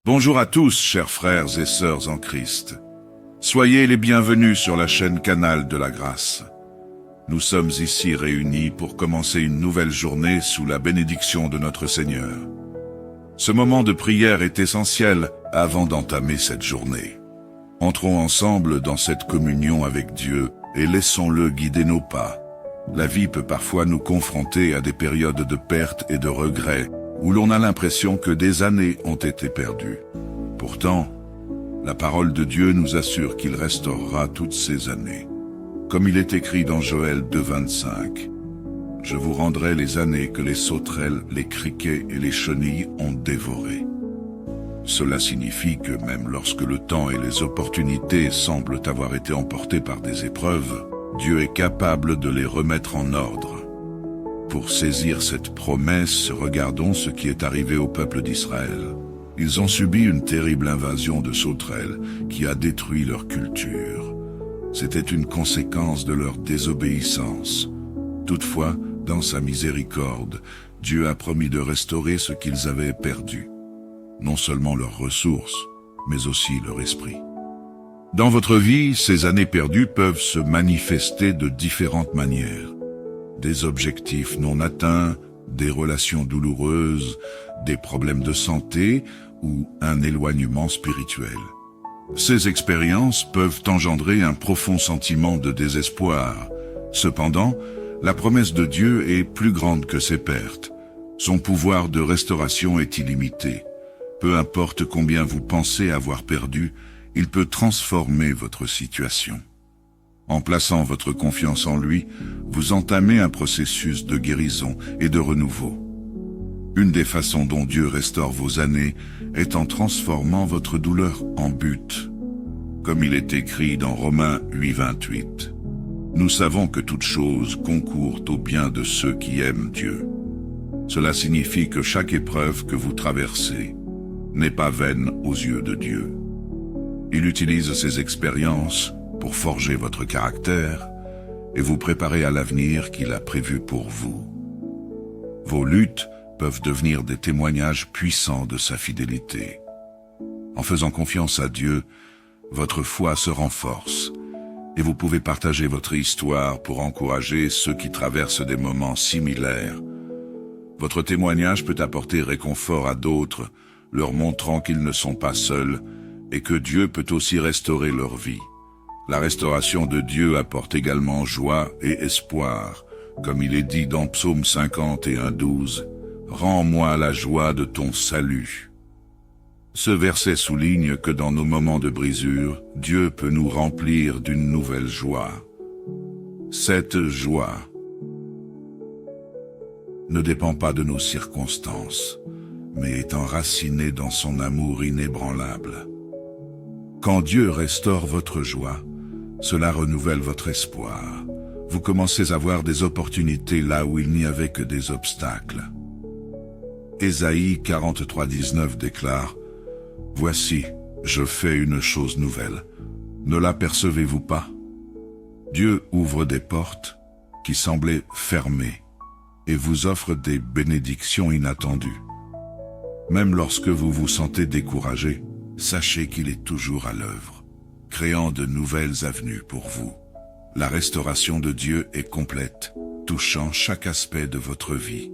Bonjour à tous, chers frères et sœurs en Christ. Soyez les bienvenus sur la chaîne Canal de la Grâce. Nous sommes ici réunis pour commencer une nouvelle journée sous la bénédiction de notre Seigneur. Ce moment de prière est essentiel avant d'entamer cette journée. Entrons ensemble dans cette communion avec Dieu et laissons-le guider nos pas. La vie peut parfois nous confronter à des périodes de perte et de regret, où l'on a l'impression que des années ont été perdues. Pourtant, la parole de Dieu nous assure qu'il restaurera toutes ces années. Comme il est écrit dans Joël 2,25, « Je vous rendrai les années que les sauterelles, les criquets et les chenilles ont dévorées. » Cela signifie que même lorsque le temps et les opportunités semblent avoir été emportés par des épreuves, Dieu est capable de les remettre en ordre. Pour saisir cette promesse, regardons ce qui est arrivé au peuple d'Israël. Ils ont subi une terrible invasion de sauterelles qui a détruit leur culture. C'était une conséquence de leur désobéissance. Toutefois, dans sa miséricorde, Dieu a promis de restaurer ce qu'ils avaient perdu. Non seulement leurs ressources, mais aussi leur esprit. Dans votre vie, ces années perdues peuvent se manifester de différentes manières. Des objectifs non atteints, des relations douloureuses, des problèmes de santé ou un éloignement spirituel. Ces expériences peuvent engendrer un profond sentiment de désespoir. Cependant, la promesse de Dieu est plus grande que ces pertes. Son pouvoir de restauration est illimité. Peu importe combien vous pensez avoir perdu, il peut transformer votre situation. En plaçant votre confiance en lui, vous entamez un processus de guérison et de renouveau. Une des façons dont Dieu restaure vos années est en transformant votre douleur en but. Comme il est écrit dans Romains 8,28, « Nous savons que toute chose concourt au bien de ceux qui aiment Dieu. » Cela signifie que chaque épreuve que vous traversez n'est pas vaine aux yeux de Dieu. Il utilise ces expériences pour forger votre caractère et vous préparer à l'avenir qu'il a prévu pour vous. Vos luttes peuvent devenir des témoignages puissants de sa fidélité. En faisant confiance à Dieu, votre foi se renforce et vous pouvez partager votre histoire pour encourager ceux qui traversent des moments similaires. Votre témoignage peut apporter réconfort à d'autres, leur montrant qu'ils ne sont pas seuls et que Dieu peut aussi restaurer leur vie. La restauration de Dieu apporte également joie et espoir, comme il est dit dans Psaume 51,12, « Rends-moi la joie de ton salut. » Ce verset souligne que dans nos moments de brisure, Dieu peut nous remplir d'une nouvelle joie. Cette joie ne dépend pas de nos circonstances, mais est enracinée dans son amour inébranlable. Quand Dieu restaure votre joie, cela renouvelle votre espoir. Vous commencez à voir des opportunités là où il n'y avait que des obstacles. Ésaïe 43,19 déclare « Voici, je fais une chose nouvelle. Ne l'apercevez-vous pas ?» Dieu ouvre des portes qui semblaient fermées et vous offre des bénédictions inattendues. Même lorsque vous vous sentez découragé, sachez qu'il est toujours à l'œuvre, créant de nouvelles avenues pour vous. La restauration de Dieu est complète, touchant chaque aspect de votre vie.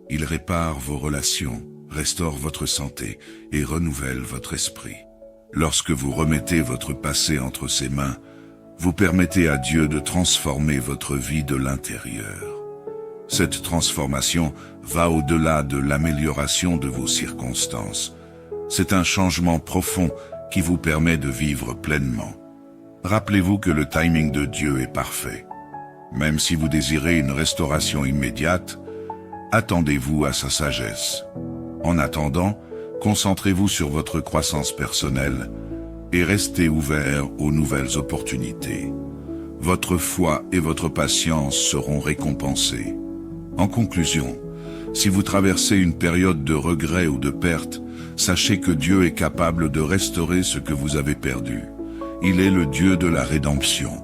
Il répare vos relations, restaure votre santé et renouvelle votre esprit. Lorsque vous remettez votre passé entre ses mains, vous permettez à Dieu de transformer votre vie de l'intérieur. Cette transformation va au-delà de l'amélioration de vos circonstances. C'est un changement profond qui vous permet de vivre pleinement. Rappelez-vous que le timing de Dieu est parfait. Même si vous désirez une restauration immédiate, attendez-vous à sa sagesse. En attendant, concentrez-vous sur votre croissance personnelle et restez ouvert aux nouvelles opportunités. Votre foi et votre patience seront récompensées. En conclusion, si vous traversez une période de regret ou de perte, sachez que Dieu est capable de restaurer ce que vous avez perdu. Il est le Dieu de la rédemption,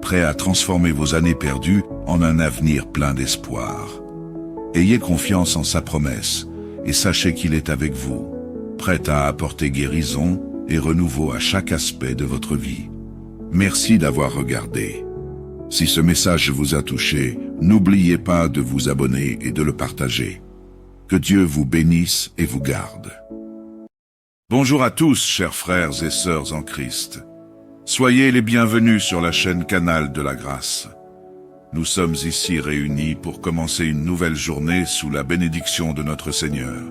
prêt à transformer vos années perdues en un avenir plein d'espoir. Ayez confiance en sa promesse et sachez qu'il est avec vous. prête à apporter guérison et renouveau à chaque aspect de votre vie. Merci d'avoir regardé. Si ce message vous a touché, n'oubliez pas de vous abonner et de le partager. Que Dieu vous bénisse et vous garde. Bonjour à tous, chers frères et sœurs en Christ. Soyez les bienvenus sur la chaîne Canal de la Grâce. Nous sommes ici réunis pour commencer une nouvelle journée sous la bénédiction de notre Seigneur.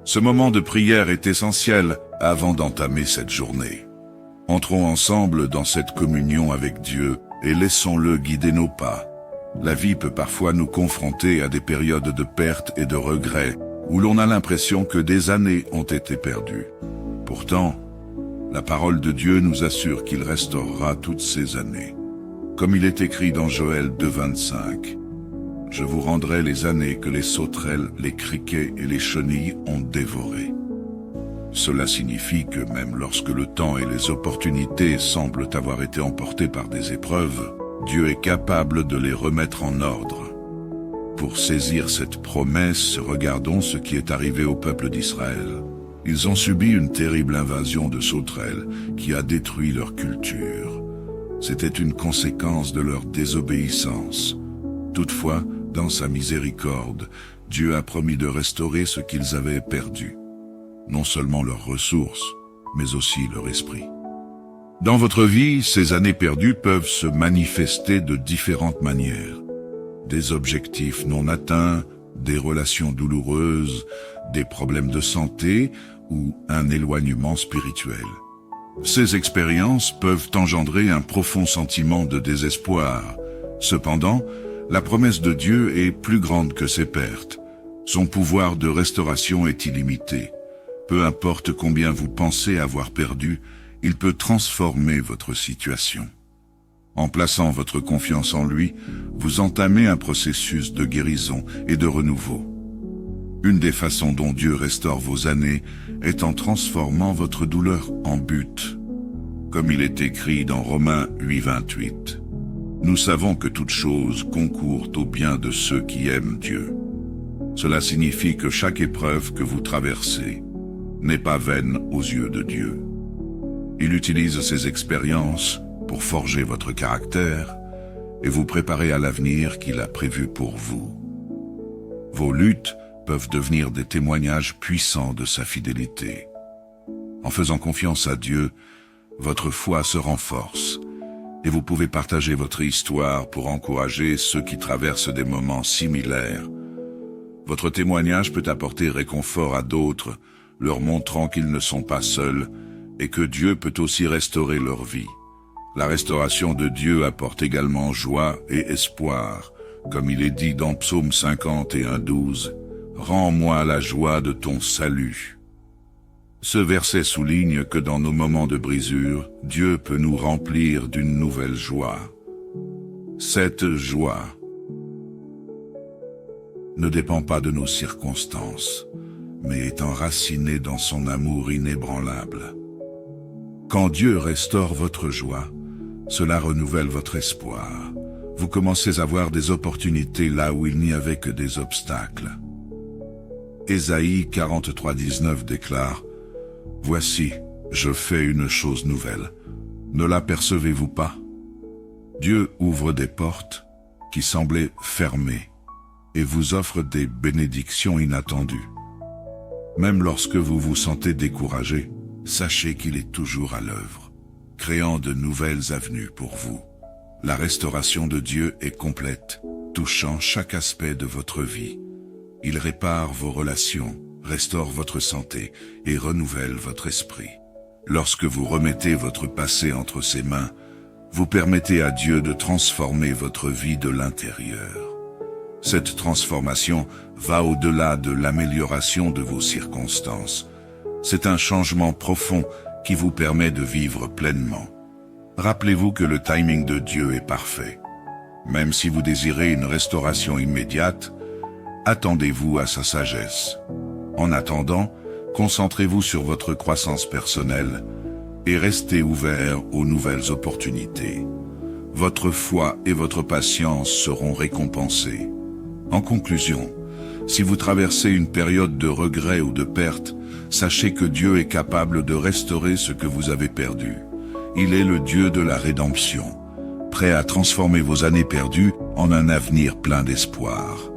Ce moment de prière est essentiel avant d'entamer cette journée. Entrons ensemble dans cette communion avec Dieu et laissons-le guider nos pas. La vie peut parfois nous confronter à des périodes de perte et de regret, où l'on a l'impression que des années ont été perdues. Pourtant, la parole de Dieu nous assure qu'il restaurera toutes ces années. Comme il est écrit dans Joël 2,25, « Je vous rendrai les années que les sauterelles, les criquets et les chenilles ont dévorées. » Cela signifie que même lorsque le temps et les opportunités semblent avoir été emportés par des épreuves, Dieu est capable de les remettre en ordre. Pour saisir cette promesse, regardons ce qui est arrivé au peuple d'Israël. Ils ont subi une terrible invasion de sauterelles qui a détruit leur culture. C'était une conséquence de leur désobéissance. Toutefois, dans sa miséricorde, Dieu a promis de restaurer ce qu'ils avaient perdu. Non seulement leurs ressources, mais aussi leur esprit. Dans votre vie, ces années perdues peuvent se manifester de différentes manières. Des objectifs non atteints, des relations douloureuses, des problèmes de santé ou un éloignement spirituel. Ces expériences peuvent engendrer un profond sentiment de désespoir. Cependant, la promesse de Dieu est plus grande que ces pertes. Son pouvoir de restauration est illimité. Peu importe combien vous pensez avoir perdu, il peut transformer votre situation. En plaçant votre confiance en lui, vous entamez un processus de guérison et de renouveau. Une des façons dont Dieu restaure vos années est en transformant votre douleur en but. Comme il est écrit dans Romains 8,28, « Nous savons que toute chose concourt au bien de ceux qui aiment Dieu. » Cela signifie que chaque épreuve que vous traversez n'est pas vaine aux yeux de Dieu. Il utilise ces expériences pour forger votre caractère et vous préparer à l'avenir qu'il a prévu pour vous. Vos luttes peuvent devenir des témoignages puissants de sa fidélité. En faisant confiance à Dieu, votre foi se renforce et vous pouvez partager votre histoire pour encourager ceux qui traversent des moments similaires. Votre témoignage peut apporter réconfort à d'autres, leur montrant qu'ils ne sont pas seuls et que Dieu peut aussi restaurer leur vie. La restauration de Dieu apporte également joie et espoir, comme il est dit dans Psaume 51,12, « Rends-moi la joie de ton salut. » Ce verset souligne que dans nos moments de brisure, Dieu peut nous remplir d'une nouvelle joie. Cette joie ne dépend pas de nos circonstances, mais est enracinée dans son amour inébranlable. Quand Dieu restaure votre joie, cela renouvelle votre espoir. Vous commencez à voir des opportunités là où il n'y avait que des obstacles. Ésaïe 43,19 déclare, « Voici, je fais une chose nouvelle. Ne l'apercevez-vous pas? » Dieu ouvre des portes qui semblaient fermées et vous offre des bénédictions inattendues. Même lorsque vous vous sentez découragé, sachez qu'il est toujours à l'œuvre, créant de nouvelles avenues pour vous. La restauration de Dieu est complète, touchant chaque aspect de votre vie. Il répare vos relations, restaure votre santé et renouvelle votre esprit. Lorsque vous remettez votre passé entre ses mains, vous permettez à Dieu de transformer votre vie de l'intérieur. Cette transformation va au-delà de l'amélioration de vos circonstances. C'est un changement profond qui vous permet de vivre pleinement. Rappelez-vous que le timing de Dieu est parfait. Même si vous désirez une restauration immédiate, attendez-vous à sa sagesse. En attendant, concentrez-vous sur votre croissance personnelle et restez ouvert aux nouvelles opportunités. Votre foi et votre patience seront récompensées. En conclusion, si vous traversez une période de regret ou de perte, sachez que Dieu est capable de restaurer ce que vous avez perdu. Il est le Dieu de la rédemption, prêt à transformer vos années perdues en un avenir plein d'espoir.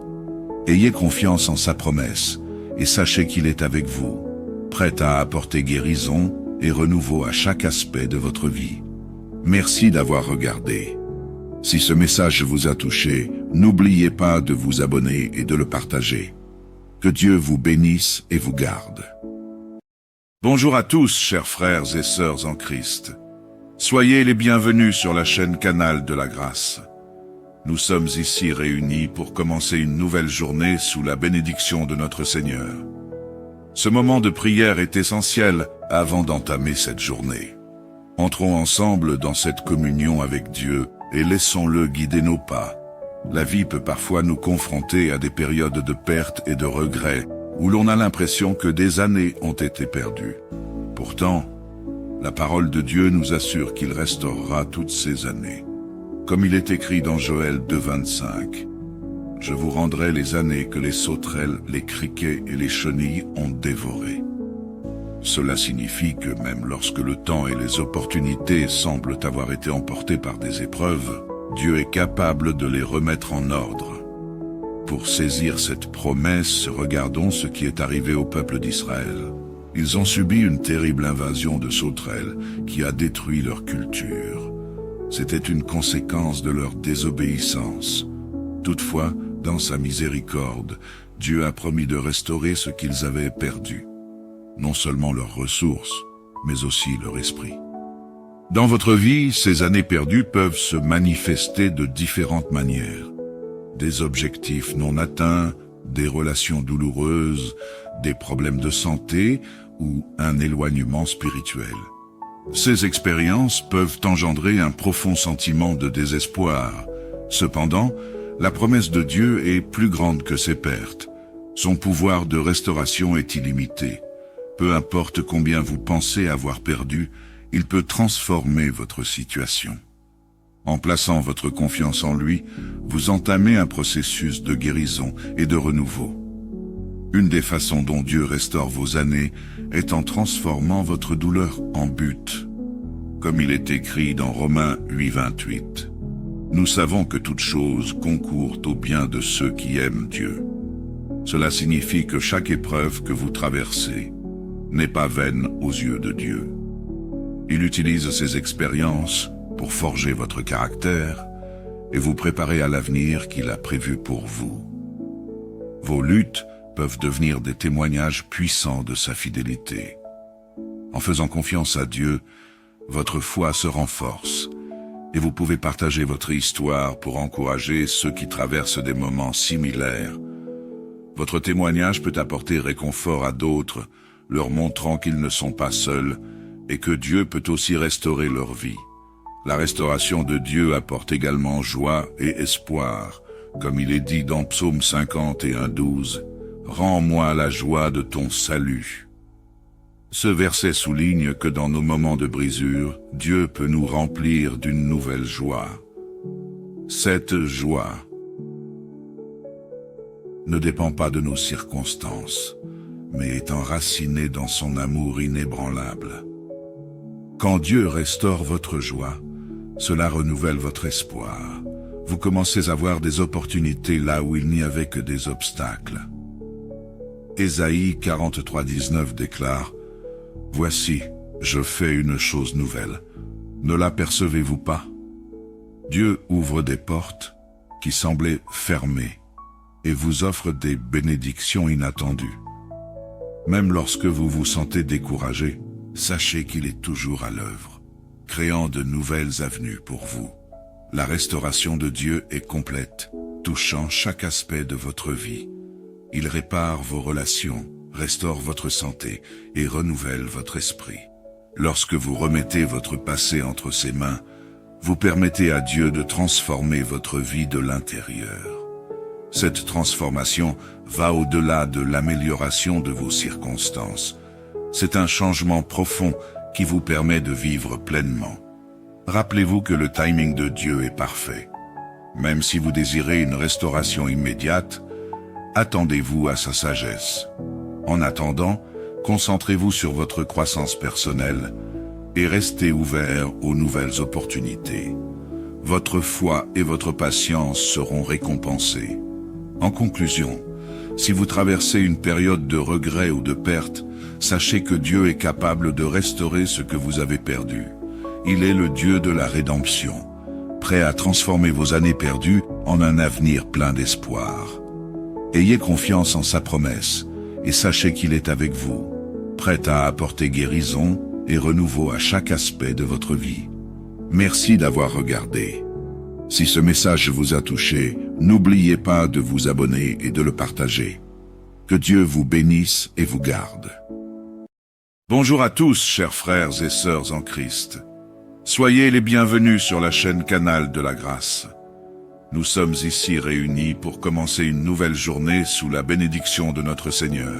Ayez confiance en sa promesse et sachez qu'il est avec vous, prêt à apporter guérison et renouveau à chaque aspect de votre vie. Merci d'avoir regardé. Si ce message vous a touché, n'oubliez pas de vous abonner et de le partager. Que Dieu vous bénisse et vous garde. Bonjour à tous, chers frères et sœurs en Christ. Soyez les bienvenus sur la chaîne Canal de la Grâce. Nous sommes ici réunis pour commencer une nouvelle journée sous la bénédiction de notre Seigneur. Ce moment de prière est essentiel avant d'entamer cette journée. Entrons ensemble dans cette communion avec Dieu et laissons-le guider nos pas. La vie peut parfois nous confronter à des périodes de perte et de regret, où l'on a l'impression que des années ont été perdues. Pourtant, la parole de Dieu nous assure qu'il restaurera toutes ces années. Comme il est écrit dans Joël 2,25, « Je vous rendrai les années que les sauterelles, les criquets et les chenilles ont dévorées. » Cela signifie que même lorsque le temps et les opportunités semblent avoir été emportés par des épreuves, Dieu est capable de les remettre en ordre. Pour saisir cette promesse, regardons ce qui est arrivé au peuple d'Israël. Ils ont subi une terrible invasion de sauterelles qui a détruit leur culture. C'était une conséquence de leur désobéissance. Toutefois, dans sa miséricorde, Dieu a promis de restaurer ce qu'ils avaient perdu. Non seulement leurs ressources, mais aussi leur esprit. Dans votre vie, ces années perdues peuvent se manifester de différentes manières. Des objectifs non atteints, des relations douloureuses, des problèmes de santé ou un éloignement spirituel. Ces expériences peuvent engendrer un profond sentiment de désespoir. Cependant, la promesse de Dieu est plus grande que ces pertes. Son pouvoir de restauration est illimité. Peu importe combien vous pensez avoir perdu, il peut transformer votre situation. En plaçant votre confiance en lui, vous entamez un processus de guérison et de renouveau. Une des façons dont Dieu restaure vos années est en transformant votre douleur en but. Comme il est écrit dans Romains 8,28, « Nous savons que toute chose concourt au bien de ceux qui aiment Dieu. » Cela signifie que chaque épreuve que vous traversez n'est pas vaine aux yeux de Dieu. Il utilise ces expériences pour forger votre caractère et vous préparer à l'avenir qu'il a prévu pour vous. Vos luttes peuvent devenir des témoignages puissants de sa fidélité. En faisant confiance à Dieu, votre foi se renforce et vous pouvez partager votre histoire pour encourager ceux qui traversent des moments similaires. Votre témoignage peut apporter réconfort à d'autres, leur montrant qu'ils ne sont pas seuls et que Dieu peut aussi restaurer leur vie. La restauration de Dieu apporte également joie et espoir, comme il est dit dans Psaume 51,12, « Rends-moi la joie de ton salut. » Ce verset souligne que dans nos moments de brisure, Dieu peut nous remplir d'une nouvelle joie. Cette joie ne dépend pas de nos circonstances, mais est enracinée dans son amour inébranlable. Quand Dieu restaure votre joie, cela renouvelle votre espoir. Vous commencez à voir des opportunités là où il n'y avait que des obstacles. Ésaïe 43,19 déclare, « Voici, je fais une chose nouvelle. Ne l'apercevez-vous pas? » Dieu ouvre des portes qui semblaient fermées et vous offre des bénédictions inattendues. Même lorsque vous vous sentez découragé, sachez qu'il est toujours à l'œuvre, créant de nouvelles avenues pour vous. La restauration de Dieu est complète, touchant chaque aspect de votre vie. Il répare vos relations, restaure votre santé et renouvelle votre esprit. Lorsque vous remettez votre passé entre ses mains, vous permettez à Dieu de transformer votre vie de l'intérieur. Cette transformation va au-delà de l'amélioration de vos circonstances. C'est un changement profond qui vous permet de vivre pleinement. Rappelez-vous que le timing de Dieu est parfait. Même si vous désirez une restauration immédiate, attendez-vous à sa sagesse. En attendant, Concentrez-vous sur votre croissance personnelle et restez ouvert aux nouvelles opportunités. Votre foi et votre patience seront récompensées. En conclusion, si vous traversez une période de regret ou de perte, sachez que Dieu est capable de restaurer ce que vous avez perdu. Il est le Dieu de la rédemption, prêt à transformer vos années perdues en un avenir plein d'espoir. Ayez confiance en sa promesse et sachez qu'il est avec vous, prêt à apporter guérison et renouveau à chaque aspect de votre vie. Merci d'avoir regardé. Si ce message vous a touché, n'oubliez pas de vous abonner et de le partager. Que Dieu vous bénisse et vous garde. Bonjour à tous, chers frères et sœurs en Christ. Soyez les bienvenus sur la chaîne Canal de la Grâce. Nous sommes ici réunis pour commencer une nouvelle journée sous la bénédiction de notre Seigneur.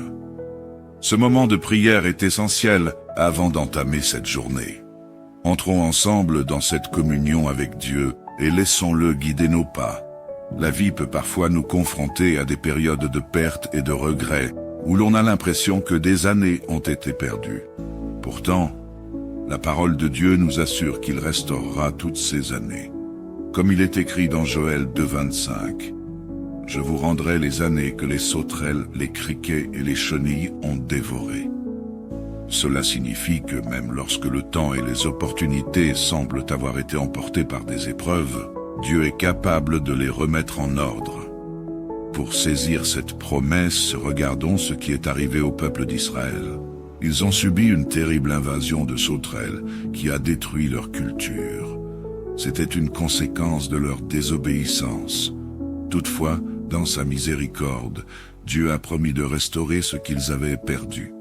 Ce moment de prière est essentiel avant d'entamer cette journée. Entrons ensemble dans cette communion avec Dieu et laissons-le guider nos pas. La vie peut parfois nous confronter à des périodes de perte et de regret, où l'on a l'impression que des années ont été perdues. Pourtant, la parole de Dieu nous assure qu'il restaurera toutes ces années. Comme il est écrit dans Joël 2,25, « Je vous rendrai les années que les sauterelles, les criquets et les chenilles ont dévorées. » Cela signifie que même lorsque le temps et les opportunités semblent avoir été emportés par des épreuves, Dieu est capable de les remettre en ordre. Pour saisir cette promesse, regardons ce qui est arrivé au peuple d'Israël. Ils ont subi une terrible invasion de sauterelles qui a détruit leur culture. C'était une conséquence de leur désobéissance. Toutefois, dans sa miséricorde, Dieu a promis de restaurer ce qu'ils avaient perdu.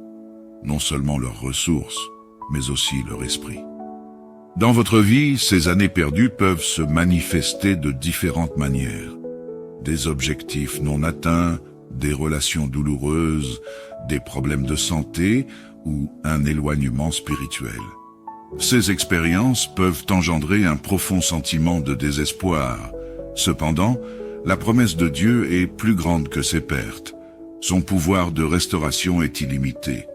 Non seulement leurs ressources, mais aussi leur esprit. Dans votre vie, ces années perdues peuvent se manifester de différentes manières. Des objectifs non atteints, des relations douloureuses, des problèmes de santé ou un éloignement spirituel. Ces expériences peuvent engendrer un profond sentiment de désespoir. Cependant, la promesse de Dieu est plus grande que ces pertes. Son pouvoir de restauration est illimité.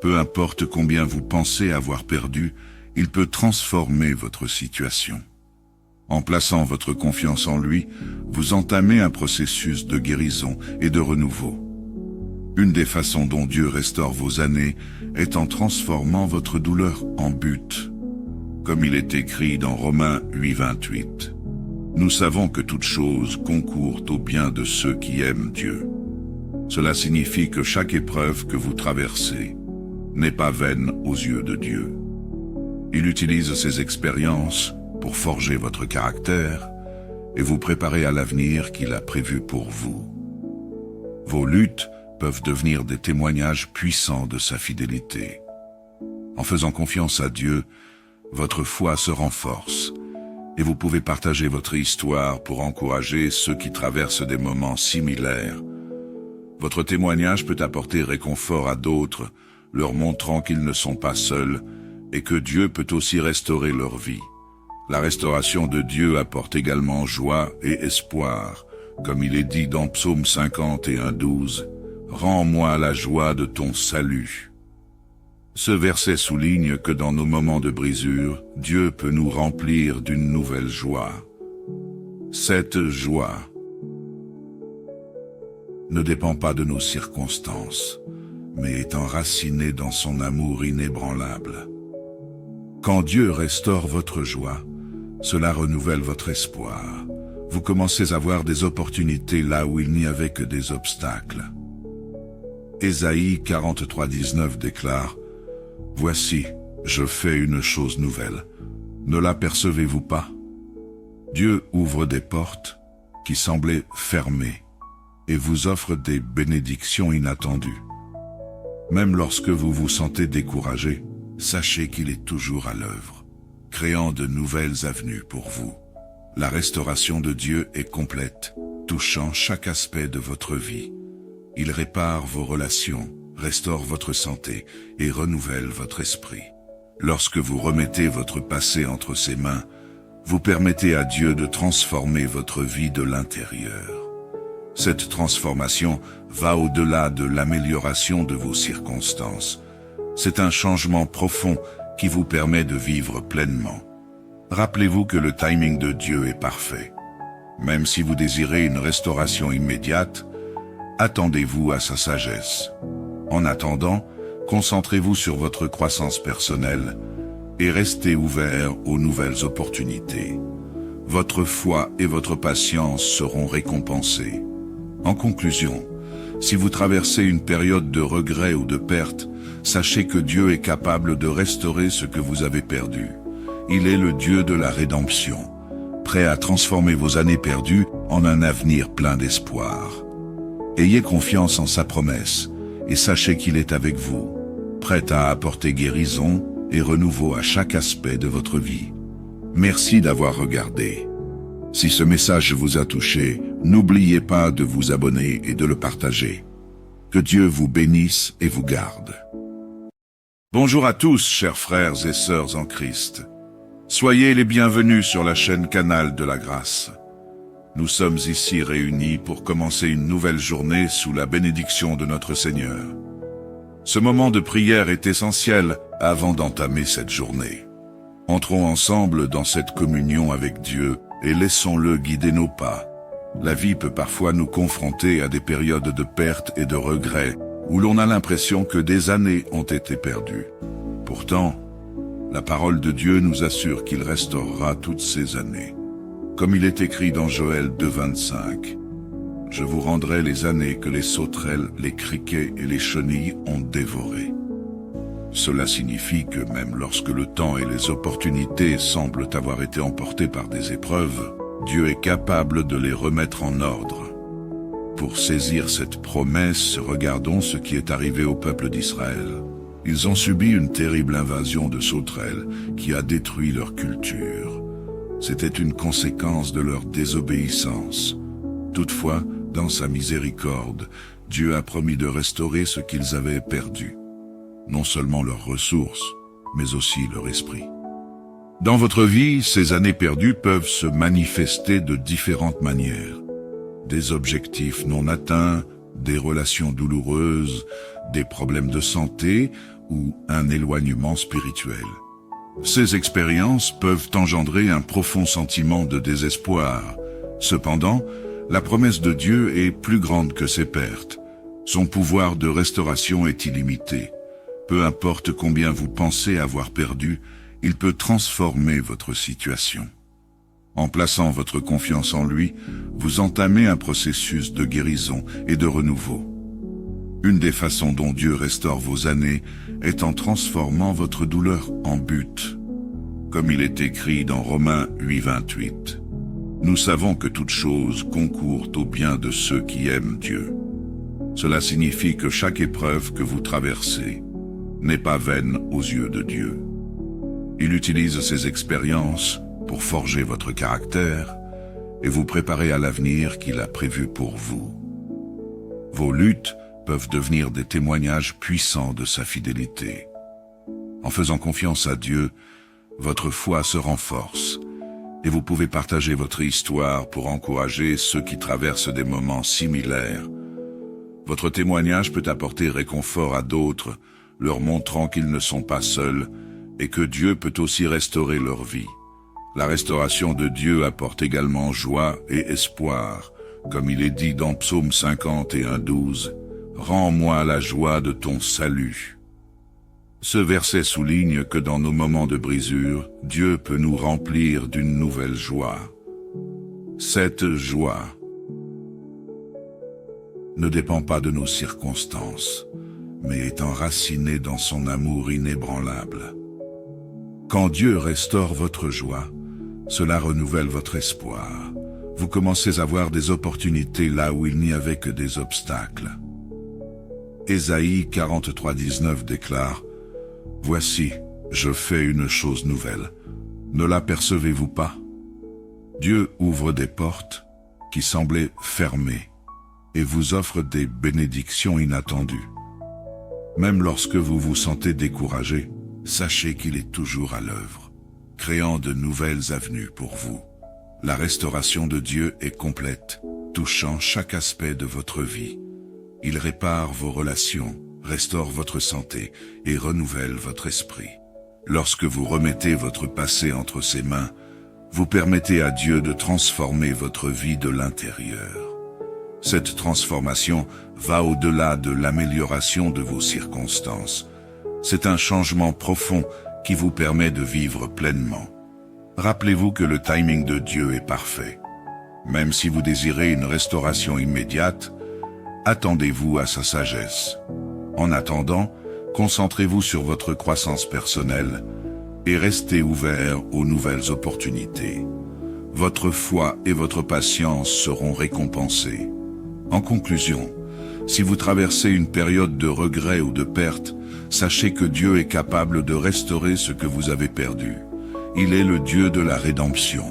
Peu importe combien vous pensez avoir perdu, il peut transformer votre situation. En plaçant votre confiance en lui, vous entamez un processus de guérison et de renouveau. Une des façons dont Dieu restaure vos années est en transformant votre douleur en but. Comme il est écrit dans Romains 8,28, « Nous savons que toute chose concourt au bien de ceux qui aiment Dieu. » Cela signifie que chaque épreuve que vous traversez n'est pas vaine aux yeux de Dieu. Il utilise ces expériences pour forger votre caractère et vous préparer à l'avenir qu'il a prévu pour vous. Vos luttes peuvent devenir des témoignages puissants de sa fidélité. En faisant confiance à Dieu, votre foi se renforce et vous pouvez partager votre histoire pour encourager ceux qui traversent des moments similaires. Votre témoignage peut apporter réconfort à d'autres, leur montrant qu'ils ne sont pas seuls et que Dieu peut aussi restaurer leur vie. La restauration de Dieu apporte également joie et espoir, comme il est dit dans Psaume 51,12, « Rends-moi la joie de ton salut. » Ce verset souligne que dans nos moments de brisure, Dieu peut nous remplir d'une nouvelle joie. Cette joie ne dépend pas de nos circonstances, mais est enracinée dans son amour inébranlable. Quand Dieu restaure votre joie, cela renouvelle votre espoir. Vous commencez à voir des opportunités là où il n'y avait que des obstacles. Ésaïe 43,19 déclare « Voici, je fais une chose nouvelle. Ne l'apercevez-vous pas ?» Dieu ouvre des portes qui semblaient fermées et vous offre des bénédictions inattendues. Même lorsque vous vous sentez découragé, sachez qu'il est toujours à l'œuvre, créant de nouvelles avenues pour vous. La restauration de Dieu est complète, touchant chaque aspect de votre vie. Il répare vos relations, restaure votre santé et renouvelle votre esprit. Lorsque vous remettez votre passé entre ses mains, vous permettez à Dieu de transformer votre vie de l'intérieur. Cette transformation va au-delà de l'amélioration de vos circonstances. C'est un changement profond qui vous permet de vivre pleinement. Rappelez-vous que le timing de Dieu est parfait. Même si vous désirez une restauration immédiate, attendez-vous à sa sagesse. En attendant, concentrez-vous sur votre croissance personnelle et restez ouvert aux nouvelles opportunités. Votre foi et votre patience seront récompensées. En conclusion, si vous traversez une période de regret ou de perte, sachez que Dieu est capable de restaurer ce que vous avez perdu. Il est le Dieu de la rédemption, prêt à transformer vos années perdues en un avenir plein d'espoir. Ayez confiance en sa promesse et sachez qu'il est avec vous, prêt à apporter guérison et renouveau à chaque aspect de votre vie. Merci d'avoir regardé. Si ce message vous a touché, n'oubliez pas de vous abonner et de le partager. Que Dieu vous bénisse et vous garde. Bonjour à tous, chers frères et sœurs en Christ. Soyez les bienvenus sur la chaîne Canal de la Grâce. Nous sommes ici réunis pour commencer une nouvelle journée sous la bénédiction de notre Seigneur. Ce moment de prière est essentiel avant d'entamer cette journée. Entrons ensemble dans cette communion avec Dieu et laissons-le guider nos pas. La vie peut parfois nous confronter à des périodes de perte et de regret, où l'on a l'impression que des années ont été perdues. Pourtant, la parole de Dieu nous assure qu'il restaurera toutes ces années. Comme il est écrit dans Joël 2,25, « Je vous rendrai les années que les sauterelles, les criquets et les chenilles ont dévorées. » Cela signifie que même lorsque le temps et les opportunités semblent avoir été emportés par des épreuves, Dieu est capable de les remettre en ordre. Pour saisir cette promesse, regardons ce qui est arrivé au peuple d'Israël. Ils ont subi une terrible invasion de sauterelles qui a détruit leur culture. C'était une conséquence de leur désobéissance. Toutefois, dans sa miséricorde, Dieu a promis de restaurer ce qu'ils avaient perdu. Non seulement leurs ressources, mais aussi leur esprit. Dans votre vie, ces années perdues peuvent se manifester de différentes manières. Des objectifs non atteints, des relations douloureuses, des problèmes de santé ou un éloignement spirituel. Ces expériences peuvent engendrer un profond sentiment de désespoir. Cependant, la promesse de Dieu est plus grande que ces pertes. Son pouvoir de restauration est illimité. Peu importe combien vous pensez avoir perdu, il peut transformer votre situation. En plaçant votre confiance en lui, vous entamez un processus de guérison et de renouveau. Une des façons dont Dieu restaure vos années est en transformant votre douleur en but. Comme il est écrit dans Romains 8,28, « Nous savons que toute chose concourt au bien de ceux qui aiment Dieu. » Cela signifie que chaque épreuve que vous traversez n'est pas vaine aux yeux de Dieu. Il utilise ces expériences pour forger votre caractère et vous préparer à l'avenir qu'il a prévu pour vous. Vos luttes peuvent devenir des témoignages puissants de sa fidélité. En faisant confiance à Dieu, votre foi se renforce et vous pouvez partager votre histoire pour encourager ceux qui traversent des moments similaires. Votre témoignage peut apporter réconfort à d'autres, leur montrant qu'ils ne sont pas seuls et que Dieu peut aussi restaurer leur vie. La restauration de Dieu apporte également joie et espoir, comme il est dit dans Psaume 51,12, « Rends-moi la joie de ton salut. » Ce verset souligne que dans nos moments de brisure, Dieu peut nous remplir d'une nouvelle joie. Cette joie ne dépend pas de nos circonstances, mais est enracinée dans son amour inébranlable. Quand Dieu restaure votre joie, cela renouvelle votre espoir. Vous commencez à voir des opportunités là où il n'y avait que des obstacles. Ésaïe 43,19 déclare, « Voici, je fais une chose nouvelle. Ne l'apercevez-vous pas? » Dieu ouvre des portes qui semblaient fermées et vous offre des bénédictions inattendues. Même lorsque vous vous sentez découragé, sachez qu'il est toujours à l'œuvre, créant de nouvelles avenues pour vous. La restauration de Dieu est complète, touchant chaque aspect de votre vie. Il répare vos relations, restaure votre santé et renouvelle votre esprit. Lorsque vous remettez votre passé entre ses mains, vous permettez à Dieu de transformer votre vie de l'intérieur. Cette transformation va au-delà de l'amélioration de vos circonstances. C'est un changement profond qui vous permet de vivre pleinement. Rappelez-vous que le timing de Dieu est parfait. Même si vous désirez une restauration immédiate, attendez-vous à sa sagesse. En attendant, concentrez-vous sur votre croissance personnelle et restez ouvert aux nouvelles opportunités. Votre foi et votre patience seront récompensées. En conclusion, si vous traversez une période de regret ou de perte, sachez que Dieu est capable de restaurer ce que vous avez perdu. Il est le Dieu de la rédemption,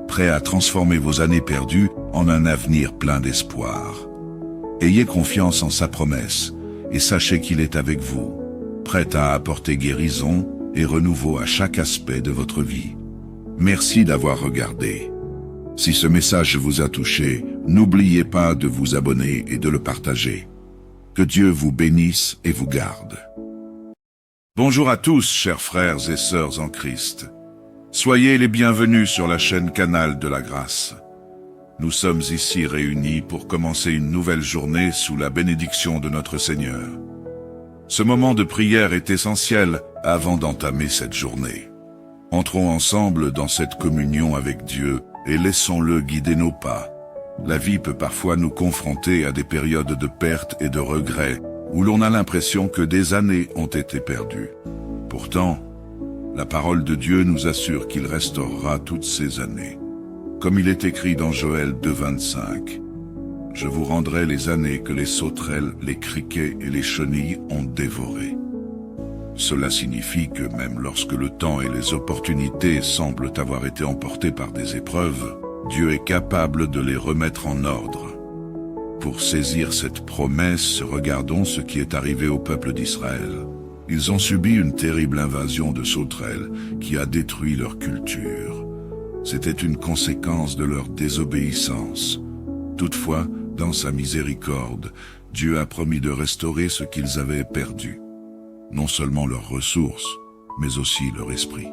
prêt à transformer vos années perdues en un avenir plein d'espoir. Ayez confiance en sa promesse et sachez qu'il est avec vous, prêt à apporter guérison et renouveau à chaque aspect de votre vie. Merci d'avoir regardé. Si ce message vous a touché, n'oubliez pas de vous abonner et de le partager. Que Dieu vous bénisse et vous garde. Bonjour à tous, chers frères et sœurs en Christ. Soyez les bienvenus sur la chaîne Canal de la Grâce. Nous sommes ici réunis pour commencer une nouvelle journée sous la bénédiction de notre Seigneur. Ce moment de prière est essentiel avant d'entamer cette journée. Entrons ensemble dans cette communion avec Dieu et laissons-le guider nos pas. La vie peut parfois nous confronter à des périodes de perte et de regret, où l'on a l'impression que des années ont été perdues. Pourtant, la parole de Dieu nous assure qu'il restaurera toutes ces années. Comme il est écrit dans Joël 2,25, « Je vous rendrai les années que les sauterelles, les criquets et les chenilles ont dévorées. » Cela signifie que même lorsque le temps et les opportunités semblent avoir été emportés par des épreuves, Dieu est capable de les remettre en ordre. Pour saisir cette promesse, regardons ce qui est arrivé au peuple d'Israël. Ils ont subi une terrible invasion de sauterelles qui a détruit leur culture. C'était une conséquence de leur désobéissance. Toutefois, dans sa miséricorde, Dieu a promis de restaurer ce qu'ils avaient perdu. Non seulement leurs ressources, mais aussi leur esprit.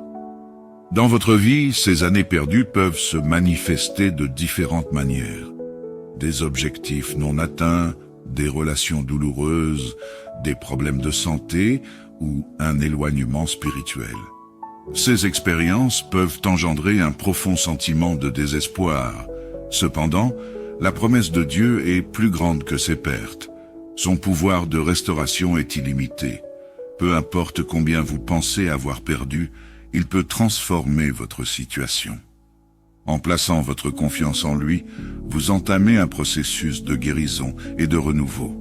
Dans votre vie, ces années perdues peuvent se manifester de différentes manières. Des objectifs non atteints, des relations douloureuses, des problèmes de santé ou un éloignement spirituel. Ces expériences peuvent engendrer un profond sentiment de désespoir. Cependant, la promesse de Dieu est plus grande que ces pertes. Son pouvoir de restauration est illimité. Peu importe combien vous pensez avoir perdu, il peut transformer votre situation. En plaçant votre confiance en lui, vous entamez un processus de guérison et de renouveau.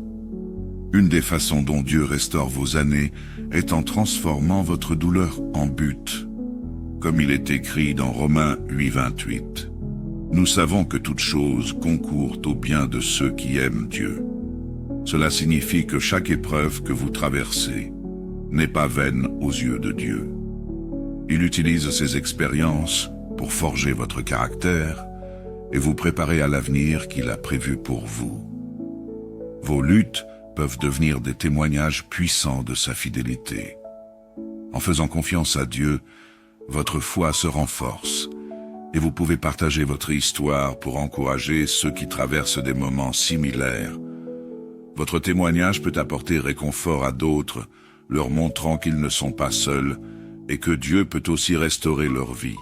Une des façons dont Dieu restaure vos années est en transformant votre douleur en but. Comme il est écrit dans Romains 8,28, « Nous savons que toute chose concourt au bien de ceux qui aiment Dieu. » Cela signifie que chaque épreuve que vous traversez n'est pas vaine aux yeux de Dieu. Il utilise ces expériences pour forger votre caractère et vous préparer à l'avenir qu'il a prévu pour vous. Vos luttes peuvent devenir des témoignages puissants de sa fidélité. En faisant confiance à Dieu, votre foi se renforce et vous pouvez partager votre histoire pour encourager ceux qui traversent des moments similaires. Votre témoignage peut apporter réconfort à d'autres, leur montrant qu'ils ne sont pas seuls et que Dieu peut aussi restaurer leur vie.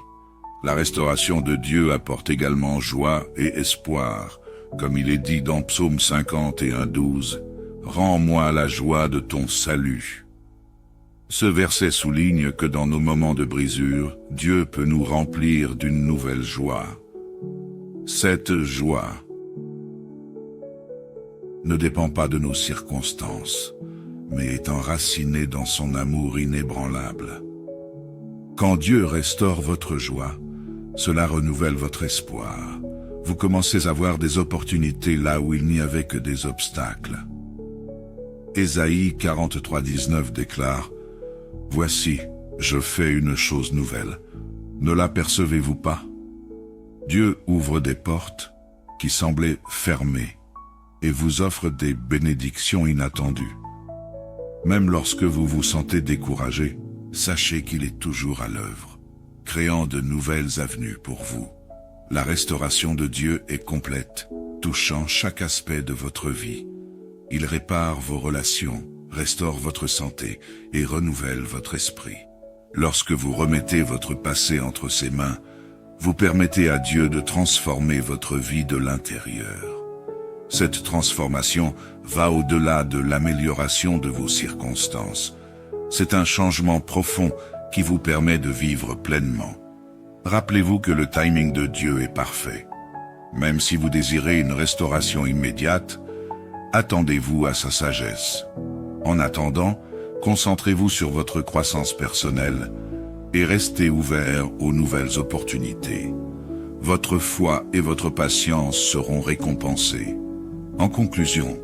La restauration de Dieu apporte également joie et espoir, comme il est dit dans Psaume 51,12, « Rends-moi la joie de ton salut. » Ce verset souligne que dans nos moments de brisure, Dieu peut nous remplir d'une nouvelle joie. Cette joie ne dépend pas de nos circonstances, mais est enracinée dans son amour inébranlable. Quand Dieu restaure votre joie, cela renouvelle votre espoir. Vous commencez à voir des opportunités là où il n'y avait que des obstacles. Ésaïe 43,19 déclare, « Voici, je fais une chose nouvelle. Ne l'apercevez-vous pas? » Dieu ouvre des portes qui semblaient fermées et vous offre des bénédictions inattendues. Même lorsque vous vous sentez découragé, sachez qu'il est toujours à l'œuvre, créant de nouvelles avenues pour vous. La restauration de Dieu est complète, touchant chaque aspect de votre vie. Il répare vos relations, restaure votre santé et renouvelle votre esprit. Lorsque vous remettez votre passé entre ses mains, vous permettez à Dieu de transformer votre vie de l'intérieur. Cette transformation va au-delà de l'amélioration de vos circonstances. C'est un changement profond qui vous permet de vivre pleinement. Rappelez-vous que le timing de Dieu est parfait. Même si vous désirez une restauration immédiate, attendez-vous à sa sagesse. En attendant, concentrez-vous sur votre croissance personnelle et restez ouvert aux nouvelles opportunités. Votre foi et votre patience seront récompensées. En conclusion,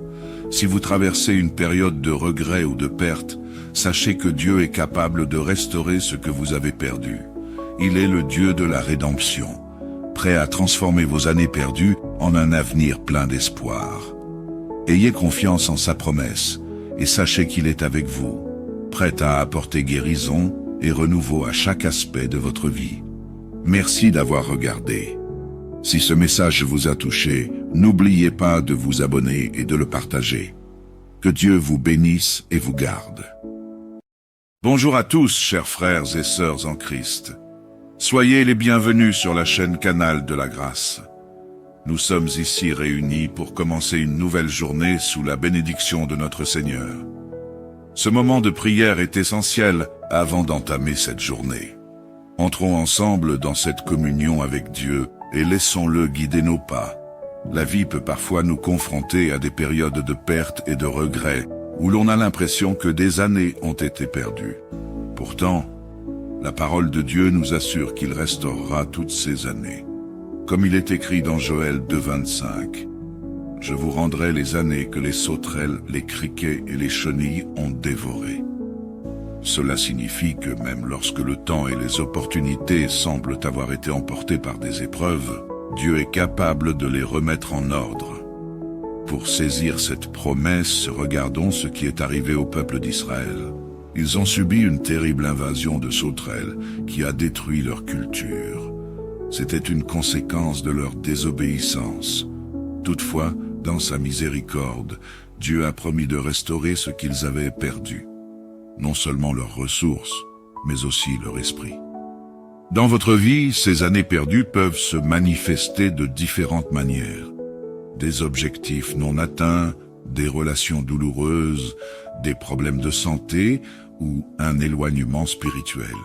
si vous traversez une période de regret ou de perte, sachez que Dieu est capable de restaurer ce que vous avez perdu. Il est le Dieu de la rédemption, prêt à transformer vos années perdues en un avenir plein d'espoir. Ayez confiance en sa promesse et sachez qu'il est avec vous, prêt à apporter guérison et renouveau à chaque aspect de votre vie. Merci d'avoir regardé. Si ce message vous a touché, n'oubliez pas de vous abonner et de le partager. Que Dieu vous bénisse et vous garde. Bonjour à tous, chers frères et sœurs en Christ. Soyez les bienvenus sur la chaîne Canal de la Grâce. Nous sommes ici réunis pour commencer une nouvelle journée sous la bénédiction de notre Seigneur. Ce moment de prière est essentiel avant d'entamer cette journée. Entrons ensemble dans cette communion avec Dieu et laissons-le guider nos pas. La vie peut parfois nous confronter à des périodes de perte et de regret, où l'on a l'impression que des années ont été perdues. Pourtant, la parole de Dieu nous assure qu'il restaurera toutes ces années. Comme il est écrit dans Joël 2,25, « Je vous rendrai les années que les sauterelles, les criquets et les chenilles ont dévorées. » Cela signifie que même lorsque le temps et les opportunités semblent avoir été emportés par des épreuves, Dieu est capable de les remettre en ordre. Pour saisir cette promesse, regardons ce qui est arrivé au peuple d'Israël. Ils ont subi une terrible invasion de sauterelles qui a détruit leur culture. C'était une conséquence de leur désobéissance. Toutefois, dans sa miséricorde, Dieu a promis de restaurer ce qu'ils avaient perdu. Non seulement leurs ressources, mais aussi leur esprit. Dans votre vie, ces années perdues peuvent se manifester de différentes manières. Des objectifs non atteints, des relations douloureuses, des problèmes de santé ou un éloignement spirituel.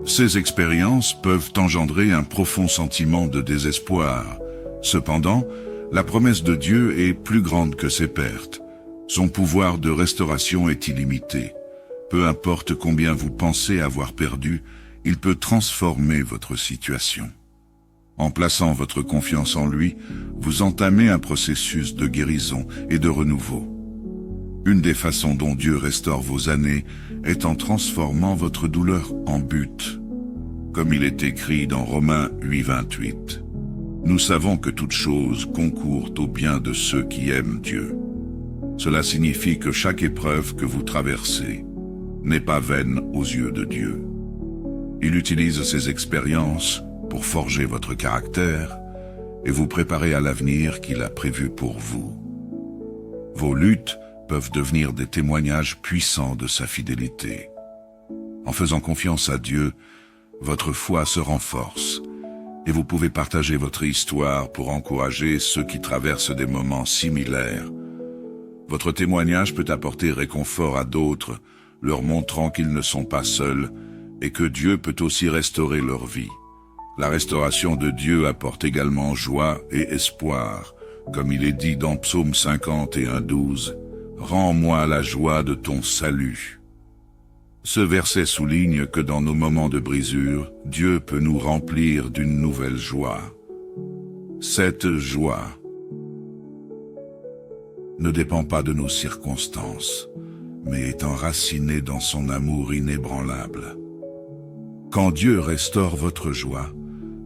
Ces expériences peuvent engendrer un profond sentiment de désespoir. Cependant, la promesse de Dieu est plus grande que ces pertes. Son pouvoir de restauration est illimité. Peu importe combien vous pensez avoir perdu, il peut transformer votre situation. En plaçant votre confiance en lui, vous entamez un processus de guérison et de renouveau. Une des façons dont Dieu restaure vos années est en transformant votre douleur en but. Comme il est écrit dans Romains 8,28, « Nous savons que toute chose concourt au bien de ceux qui aiment Dieu. » Cela signifie que chaque épreuve que vous traversez n'est pas vaine aux yeux de Dieu. Il utilise ces expériences pour forger votre caractère et vous préparer à l'avenir qu'il a prévu pour vous. Vos luttes peuvent devenir des témoignages puissants de sa fidélité. En faisant confiance à Dieu, votre foi se renforce et vous pouvez partager votre histoire pour encourager ceux qui traversent des moments similaires. Votre témoignage peut apporter réconfort à d'autres, leur montrant qu'ils ne sont pas seuls et que Dieu peut aussi restaurer leur vie. La restauration de Dieu apporte également joie et espoir, comme il est dit dans Psaume 51,12, « Rends-moi la joie de ton salut. » Ce verset souligne que dans nos moments de brisure, Dieu peut nous remplir d'une nouvelle joie. Cette joie ne dépend pas de nos circonstances, mais est enracinée dans son amour inébranlable. Quand Dieu restaure votre joie,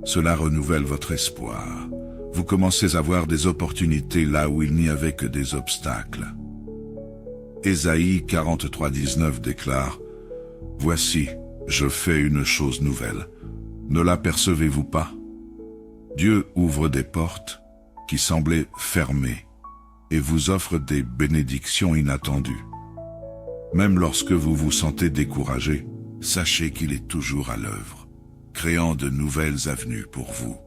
cela renouvelle votre espoir. Vous commencez à voir des opportunités là où il n'y avait que des obstacles. Ésaïe 43:19 déclare « Voici, je fais une chose nouvelle. Ne l'apercevez-vous pas ?» Dieu ouvre des portes qui semblaient fermées et vous offre des bénédictions inattendues. Même lorsque vous vous sentez découragé, sachez qu'il est toujours à l'œuvre, créant de nouvelles avenues pour vous.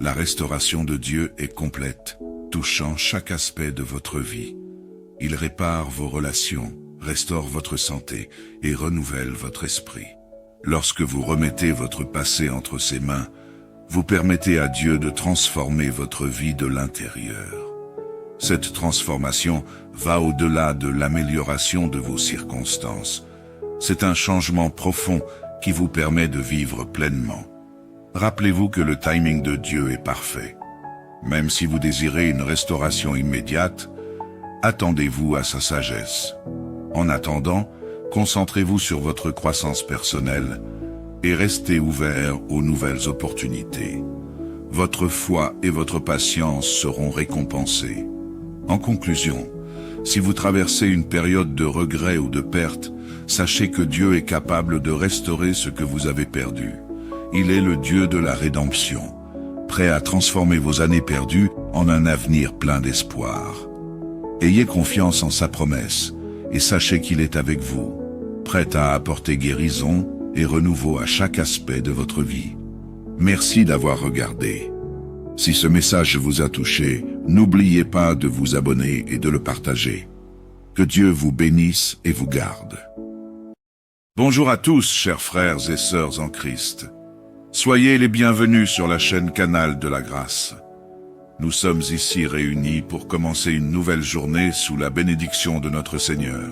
La restauration de Dieu est complète, touchant chaque aspect de votre vie. Il répare vos relations, restaure votre santé et renouvelle votre esprit. Lorsque vous remettez votre passé entre ses mains, vous permettez à Dieu de transformer votre vie de l'intérieur. Cette transformation va au-delà de l'amélioration de vos circonstances. C'est un changement profond qui vous permet de vivre pleinement. Rappelez-vous que le timing de Dieu est parfait. Même si vous désirez une restauration immédiate, attendez-vous à sa sagesse. En attendant, concentrez-vous sur votre croissance personnelle et restez ouvert aux nouvelles opportunités. Votre foi et votre patience seront récompensées. En conclusion, si vous traversez une période de regret ou de perte, sachez que Dieu est capable de restaurer ce que vous avez perdu. Il est le Dieu de la rédemption, prêt à transformer vos années perdues en un avenir plein d'espoir. Ayez confiance en sa promesse et sachez qu'il est avec vous, prêt à apporter guérison et renouveau à chaque aspect de votre vie. Merci d'avoir regardé. Si ce message vous a touché, n'oubliez pas de vous abonner et de le partager. Que Dieu vous bénisse et vous garde. Bonjour à tous, chers frères et sœurs en Christ. Soyez les bienvenus sur la chaîne Canal de la Grâce. Nous sommes ici réunis pour commencer une nouvelle journée sous la bénédiction de notre Seigneur.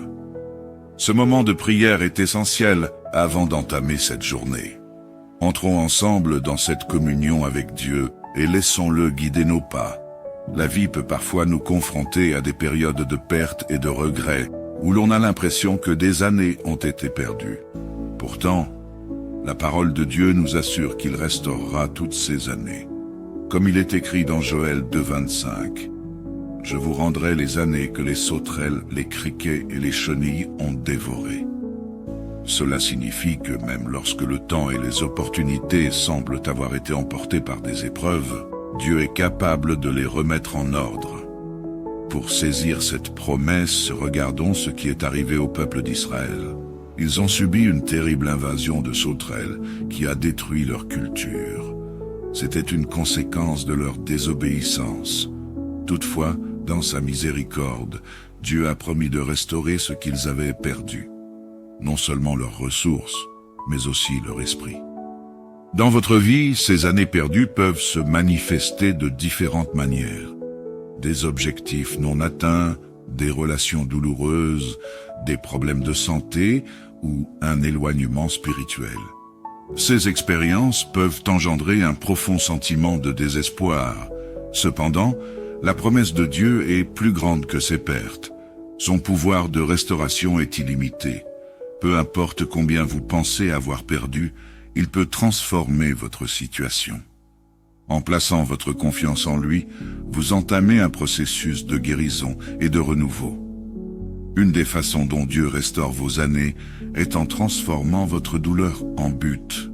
Ce moment de prière est essentiel avant d'entamer cette journée. Entrons ensemble dans cette communion avec Dieu et laissons-le guider nos pas. La vie peut parfois nous confronter à des périodes de perte et de regret, où l'on a l'impression que des années ont été perdues. Pourtant, la parole de Dieu nous assure qu'il restaurera toutes ces années. Comme il est écrit dans Joël 2:25, « Je vous rendrai les années que les sauterelles, les criquets et les chenilles ont dévorées. » Cela signifie que même lorsque le temps et les opportunités semblent avoir été emportés par des épreuves, Dieu est capable de les remettre en ordre. Pour saisir cette promesse, regardons ce qui est arrivé au peuple d'Israël. Ils ont subi une terrible invasion de sauterelles qui a détruit leur culture. C'était une conséquence de leur désobéissance. Toutefois, dans sa miséricorde, Dieu a promis de restaurer ce qu'ils avaient perdu. Non seulement leurs ressources, mais aussi leur esprit. Dans votre vie, ces années perdues peuvent se manifester de différentes manières. Des objectifs non atteints, des relations douloureuses, des problèmes de santé ou un éloignement spirituel. Ces expériences peuvent engendrer un profond sentiment de désespoir. Cependant, la promesse de Dieu est plus grande que ces pertes. Son pouvoir de restauration est illimité. Peu importe combien vous pensez avoir perdu, il peut transformer votre situation. En plaçant votre confiance en lui, vous entamez un processus de guérison et de renouveau. Une des façons dont Dieu restaure vos années est en transformant votre douleur en but.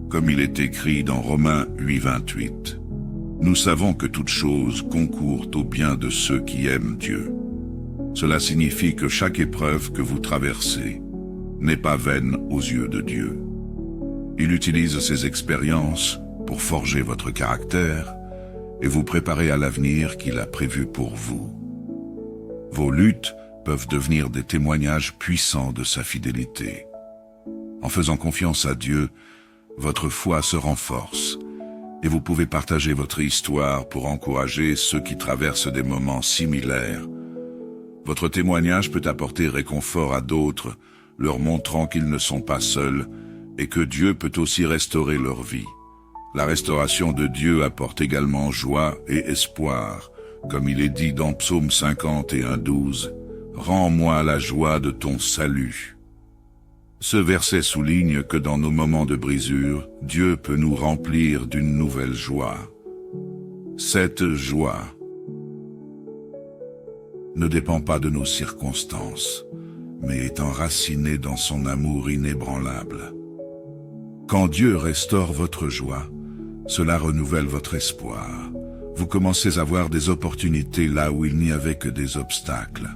Comme il est écrit dans Romains 8:28, « Nous savons que toute chose concourt au bien de ceux qui aiment Dieu. » Cela signifie que chaque épreuve que vous traversez n'est pas vaine aux yeux de Dieu. Il utilise ces expériences pour forger votre caractère et vous préparer à l'avenir qu'il a prévu pour vous. Vos luttes peuvent devenir des témoignages puissants de sa fidélité. En faisant confiance à Dieu, votre foi se renforce et vous pouvez partager votre histoire pour encourager ceux qui traversent des moments similaires. Votre témoignage peut apporter réconfort à d'autres, leur montrant qu'ils ne sont pas seuls et que Dieu peut aussi restaurer leur vie. La restauration de Dieu apporte également joie et espoir, comme il est dit dans Psaume 51:12, « Rends-moi la joie de ton salut. » Ce verset souligne que dans nos moments de brisure, Dieu peut nous remplir d'une nouvelle joie. Cette joie ne dépend pas de nos circonstances, mais est enraciné dans son amour inébranlable. Quand Dieu restaure votre joie, cela renouvelle votre espoir. Vous commencez à voir des opportunités là où il n'y avait que des obstacles.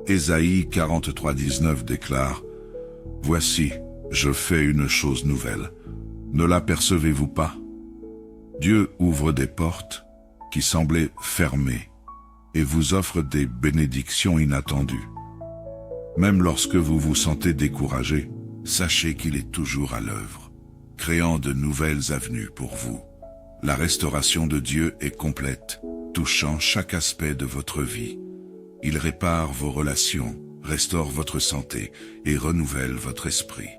Ésaïe 43:19 déclare « Voici, je fais une chose nouvelle. Ne l'apercevez-vous pas ?» Dieu ouvre des portes qui semblaient fermées et vous offre des bénédictions inattendues. Même lorsque vous vous sentez découragé, sachez qu'il est toujours à l'œuvre, créant de nouvelles avenues pour vous. La restauration de Dieu est complète, touchant chaque aspect de votre vie. Il répare vos relations, restaure votre santé et renouvelle votre esprit.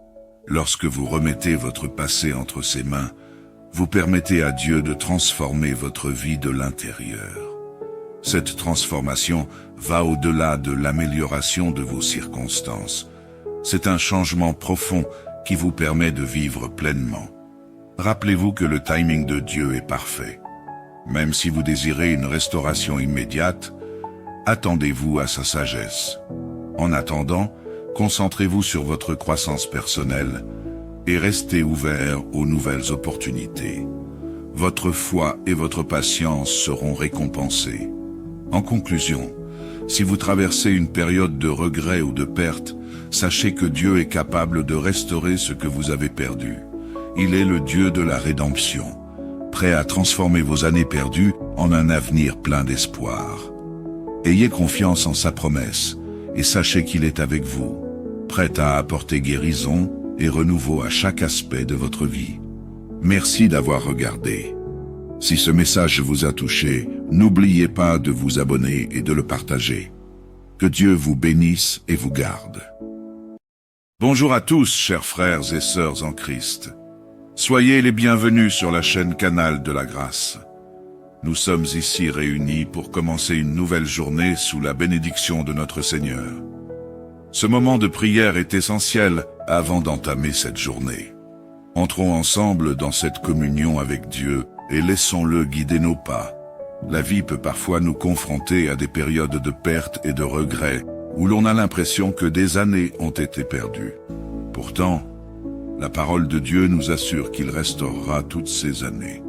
Lorsque vous remettez votre passé entre ses mains, vous permettez à Dieu de transformer votre vie de l'intérieur. Cette transformation va au-delà de l'amélioration de vos circonstances. C'est un changement profond qui vous permet de vivre pleinement. Rappelez-vous que le timing de Dieu est parfait. Même si vous désirez une restauration immédiate, attendez-vous à sa sagesse. En attendant, concentrez-vous sur votre croissance personnelle et restez ouvert aux nouvelles opportunités. Votre foi et votre patience seront récompensées. En conclusion, si vous traversez une période de regret ou de perte, sachez que Dieu est capable de restaurer ce que vous avez perdu. Il est le Dieu de la rédemption, prêt à transformer vos années perdues en un avenir plein d'espoir. Ayez confiance en sa promesse et sachez qu'il est avec vous, prêt à apporter guérison et renouveau à chaque aspect de votre vie. Merci d'avoir regardé. Si ce message vous a touché, n'oubliez pas de vous abonner et de le partager. Que Dieu vous bénisse et vous garde. Bonjour à tous, chers frères et sœurs en Christ. Soyez les bienvenus sur la chaîne Canal de la Grâce. Nous sommes ici réunis pour commencer une nouvelle journée sous la bénédiction de notre Seigneur. Ce moment de prière est essentiel avant d'entamer cette journée. Entrons ensemble dans cette communion avec Dieu et laissons-le guider nos pas. La vie peut parfois nous confronter à des périodes de perte et de regret, où l'on a l'impression que des années ont été perdues. Pourtant, la parole de Dieu nous assure qu'il restaurera toutes ces années.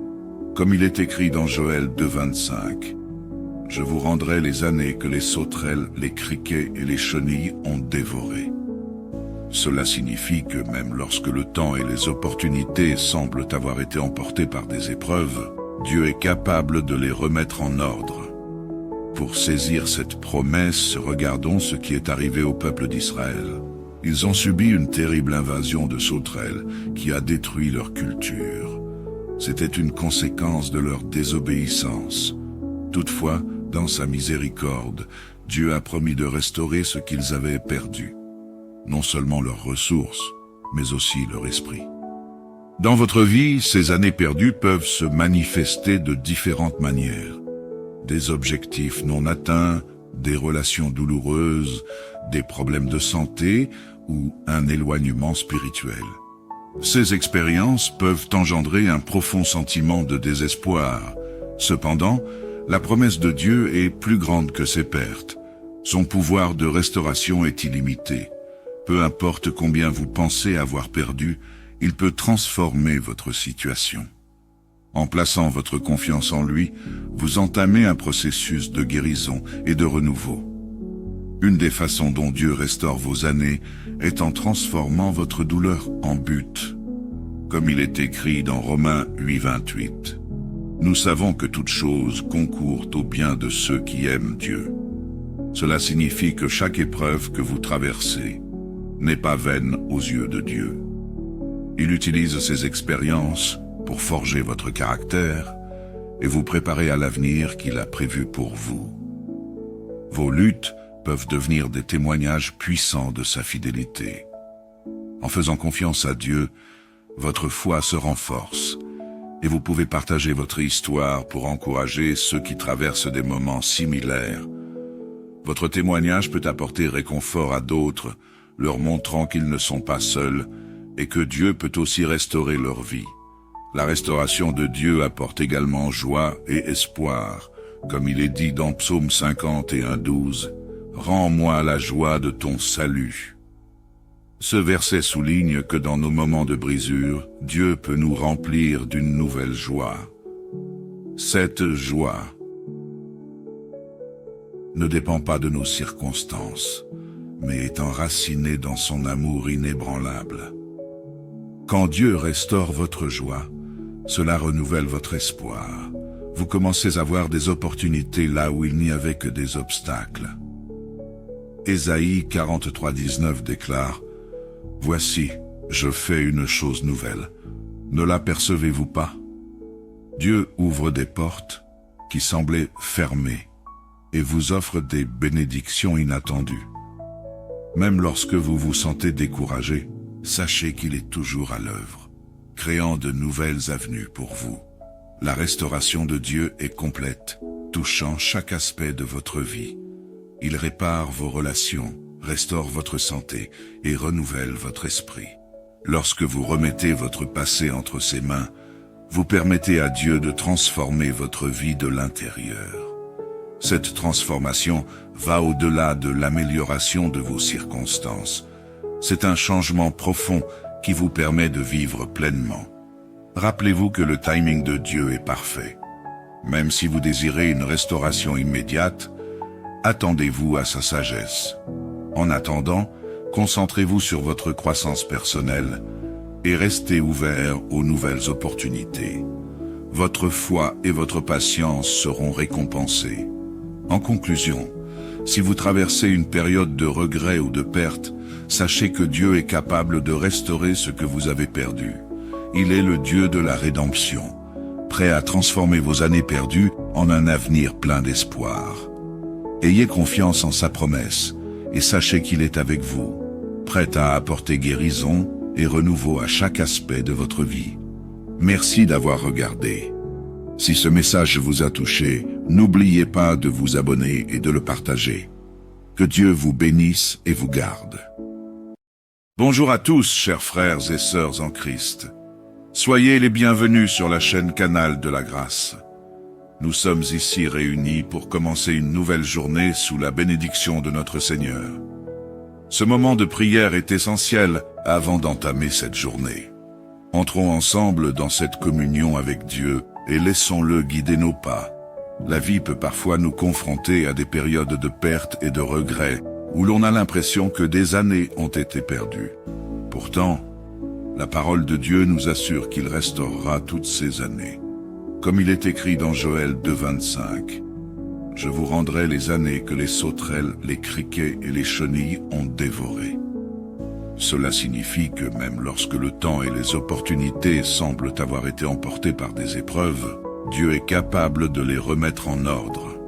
Comme il est écrit dans Joël 2:25, « Je vous rendrai les années que les sauterelles, les criquets et les chenilles ont dévorées. » Cela signifie que même lorsque le temps et les opportunités semblent avoir été emportés par des épreuves, Dieu est capable de les remettre en ordre. Pour saisir cette promesse, regardons ce qui est arrivé au peuple d'Israël. Ils ont subi une terrible invasion de sauterelles qui a détruit leur culture. C'était une conséquence de leur désobéissance. Toutefois, dans sa miséricorde, Dieu a promis de restaurer ce qu'ils avaient perdu. Non seulement leurs ressources, mais aussi leur esprit. Dans votre vie, ces années perdues peuvent se manifester de différentes manières. Des objectifs non atteints, des relations douloureuses, des problèmes de santé ou un éloignement spirituel. Ces expériences peuvent engendrer un profond sentiment de désespoir. Cependant, la promesse de Dieu est plus grande que ces pertes. Son pouvoir de restauration est illimité. Peu importe combien vous pensez avoir perdu, il peut transformer votre situation. En plaçant votre confiance en lui, vous entamez un processus de guérison et de renouveau. Une des façons dont Dieu restaure vos années est en transformant votre douleur en but. Comme il est écrit dans Romains 8:28, « Nous savons que toute chose concourt au bien de ceux qui aiment Dieu. » Cela signifie que chaque épreuve que vous traversez n'est pas vaine aux yeux de Dieu. Il utilise ces expériences pour forger votre caractère et vous préparer à l'avenir qu'il a prévu pour vous. Vos luttes peuvent devenir des témoignages puissants de sa fidélité. En faisant confiance à Dieu, votre foi se renforce et vous pouvez partager votre histoire pour encourager ceux qui traversent des moments similaires. Votre témoignage peut apporter réconfort à d'autres, leur montrant qu'ils ne sont pas seuls et que Dieu peut aussi restaurer leur vie. La restauration de Dieu apporte également joie et espoir, comme il est dit dans Psaume 51:12, « Rends-moi la joie de ton salut ». Ce verset souligne que dans nos moments de brisure, Dieu peut nous remplir d'une nouvelle joie. Cette joie ne dépend pas de nos circonstances, mais est enracinée dans son amour inébranlable. Quand Dieu restaure votre joie, cela renouvelle votre espoir. Vous commencez à voir des opportunités là où il n'y avait que des obstacles. Ésaïe 43:19 déclare « Voici, je fais une chose nouvelle. Ne l'apercevez-vous pas ?» Dieu ouvre des portes qui semblaient fermées et vous offre des bénédictions inattendues. Même lorsque vous vous sentez découragé, sachez qu'il est toujours à l'œuvre, créant de nouvelles avenues pour vous. La restauration de Dieu est complète, touchant chaque aspect de votre vie. Il répare vos relations, restaure votre santé et renouvelle votre esprit. Lorsque vous remettez votre passé entre ses mains, vous permettez à Dieu de transformer votre vie de l'intérieur. Cette transformation va au-delà de l'amélioration de vos circonstances. C'est un changement profond qui vous permet de vivre pleinement. Rappelez-vous que le timing de Dieu est parfait. Même si vous désirez une restauration immédiate, attendez-vous à sa sagesse. En attendant, concentrez-vous sur votre croissance personnelle et restez ouvert aux nouvelles opportunités. Votre foi et votre patience seront récompensées. En conclusion, si vous traversez une période de regret ou de perte, sachez que Dieu est capable de restaurer ce que vous avez perdu. Il est le Dieu de la rédemption, prêt à transformer vos années perdues en un avenir plein d'espoir. Ayez confiance en sa promesse et sachez qu'il est avec vous, prêt à apporter guérison et renouveau à chaque aspect de votre vie. Merci d'avoir regardé. Si ce message vous a touché, n'oubliez pas de vous abonner et de le partager. Que Dieu vous bénisse et vous garde. Bonjour à tous, chers frères et sœurs en Christ. Soyez les bienvenus sur la chaîne Canal de la Grâce. Nous sommes ici réunis pour commencer une nouvelle journée sous la bénédiction de notre Seigneur. Ce moment de prière est essentiel avant d'entamer cette journée. Entrons ensemble dans cette communion avec Dieu et laissons-le guider nos pas. La vie peut parfois nous confronter à des périodes de perte et de regret, où l'on a l'impression que des années ont été perdues. Pourtant, la parole de Dieu nous assure qu'il restaurera toutes ces années. Comme il est écrit dans Joël 2:25, « Je vous rendrai les années que les sauterelles, les criquets et les chenilles ont dévorées. » Cela signifie que même lorsque le temps et les opportunités semblent avoir été emportés par des épreuves, Dieu est capable de les remettre en ordre.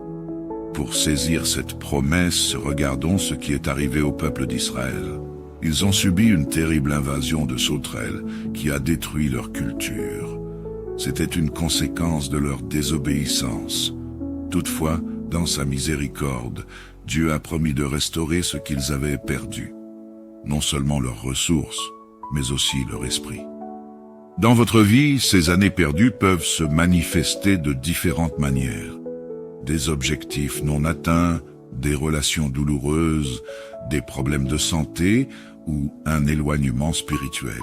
Pour saisir cette promesse, regardons ce qui est arrivé au peuple d'Israël. Ils ont subi une terrible invasion de sauterelles qui a détruit leur culture. C'était une conséquence de leur désobéissance. Toutefois, dans sa miséricorde, Dieu a promis de restaurer ce qu'ils avaient perdu. Non seulement leurs ressources, mais aussi leur esprit. Dans votre vie, ces années perdues peuvent se manifester de différentes manières. Des objectifs non atteints, des relations douloureuses, des problèmes de santé ou un éloignement spirituel.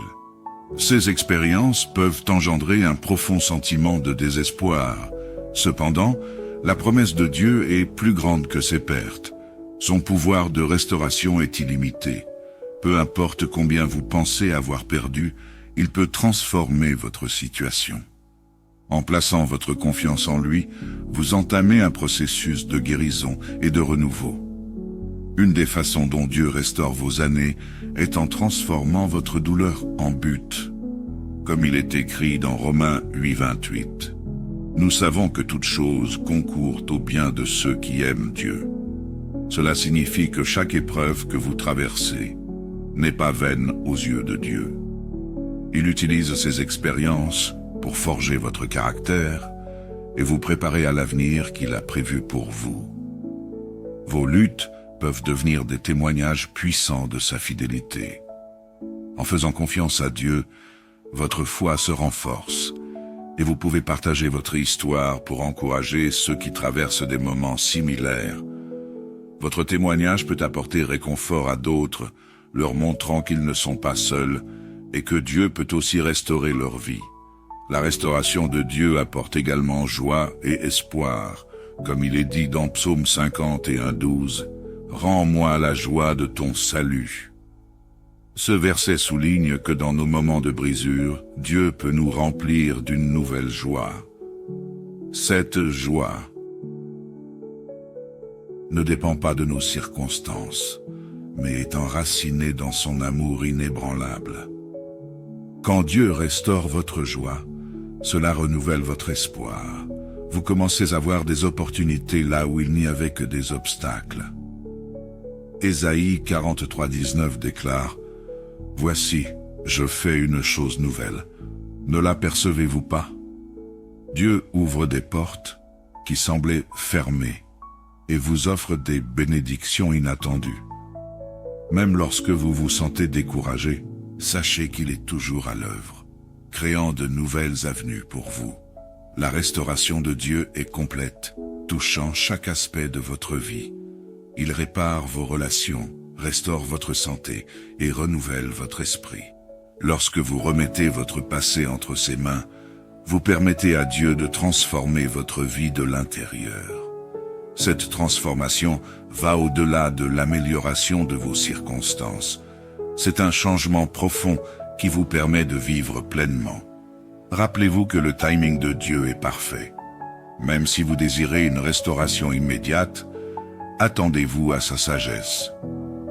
Ces expériences peuvent engendrer un profond sentiment de désespoir. Cependant, la promesse de Dieu est plus grande que ces pertes. Son pouvoir de restauration est illimité. Peu importe combien vous pensez avoir perdu, il peut transformer votre situation. En plaçant votre confiance en lui, vous entamez un processus de guérison et de renouveau. Une des façons dont Dieu restaure vos années est en transformant votre douleur en but. Comme il est écrit dans Romains 8:28, « Nous savons que toute chose concourt au bien de ceux qui aiment Dieu. » Cela signifie que chaque épreuve que vous traversez n'est pas vaine aux yeux de Dieu. Il utilise ces expériences pour forger votre caractère et vous préparer à l'avenir qu'il a prévu pour vous. Vos luttes peuvent devenir des témoignages puissants de sa fidélité. En faisant confiance à Dieu, votre foi se renforce et vous pouvez partager votre histoire pour encourager ceux qui traversent des moments similaires. Votre témoignage peut apporter réconfort à d'autres, leur montrant qu'ils ne sont pas seuls et que Dieu peut aussi restaurer leur vie. La restauration de Dieu apporte également joie et espoir, comme il est dit dans Psaume 51:12, « Rends-moi la joie de ton salut ». Ce verset souligne que dans nos moments de brisure, Dieu peut nous remplir d'une nouvelle joie. Cette joie ne dépend pas de nos circonstances, mais est enracinée dans son amour inébranlable. Quand Dieu restaure votre joie, cela renouvelle votre espoir. Vous commencez à voir des opportunités là où il n'y avait que des obstacles. Ésaïe 43:19 déclare « Voici, je fais une chose nouvelle. Ne l'apercevez-vous pas ?» Dieu ouvre des portes qui semblaient fermées et vous offre des bénédictions inattendues. Même lorsque vous vous sentez découragé, sachez qu'il est toujours à l'œuvre, créant de nouvelles avenues pour vous. La restauration de Dieu est complète, touchant chaque aspect de votre vie. Il répare vos relations, restaure votre santé et renouvelle votre esprit. Lorsque vous remettez votre passé entre ses mains, vous permettez à Dieu de transformer votre vie de l'intérieur. Cette transformation va au-delà de l'amélioration de vos circonstances. C'est un changement profond qui vous permet de vivre pleinement. Rappelez-vous que le timing de Dieu est parfait. Même si vous désirez une restauration immédiate, attendez-vous à sa sagesse.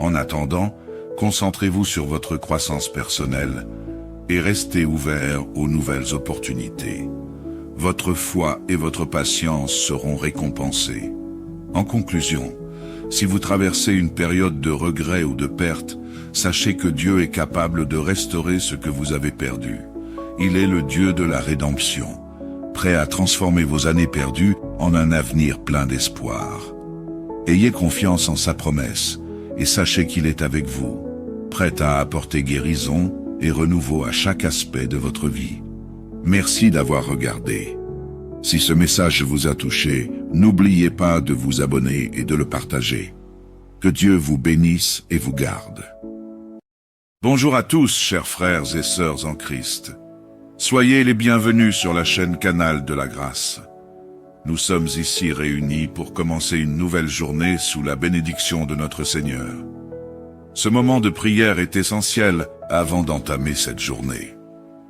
En attendant, concentrez-vous sur votre croissance personnelle et restez ouvert aux nouvelles opportunités. Votre foi et votre patience seront récompensées. En conclusion, si vous traversez une période de regret ou de perte, sachez que Dieu est capable de restaurer ce que vous avez perdu. Il est le Dieu de la rédemption, prêt à transformer vos années perdues en un avenir plein d'espoir. Ayez confiance en sa promesse et sachez qu'il est avec vous, prêt à apporter guérison et renouveau à chaque aspect de votre vie. Merci d'avoir regardé. Si ce message vous a touché, n'oubliez pas de vous abonner et de le partager. Que Dieu vous bénisse et vous garde. Bonjour à tous, chers frères et sœurs en Christ. Soyez les bienvenus sur la chaîne Canal de la Grâce. Nous sommes ici réunis pour commencer une nouvelle journée sous la bénédiction de notre Seigneur. Ce moment de prière est essentiel avant d'entamer cette journée.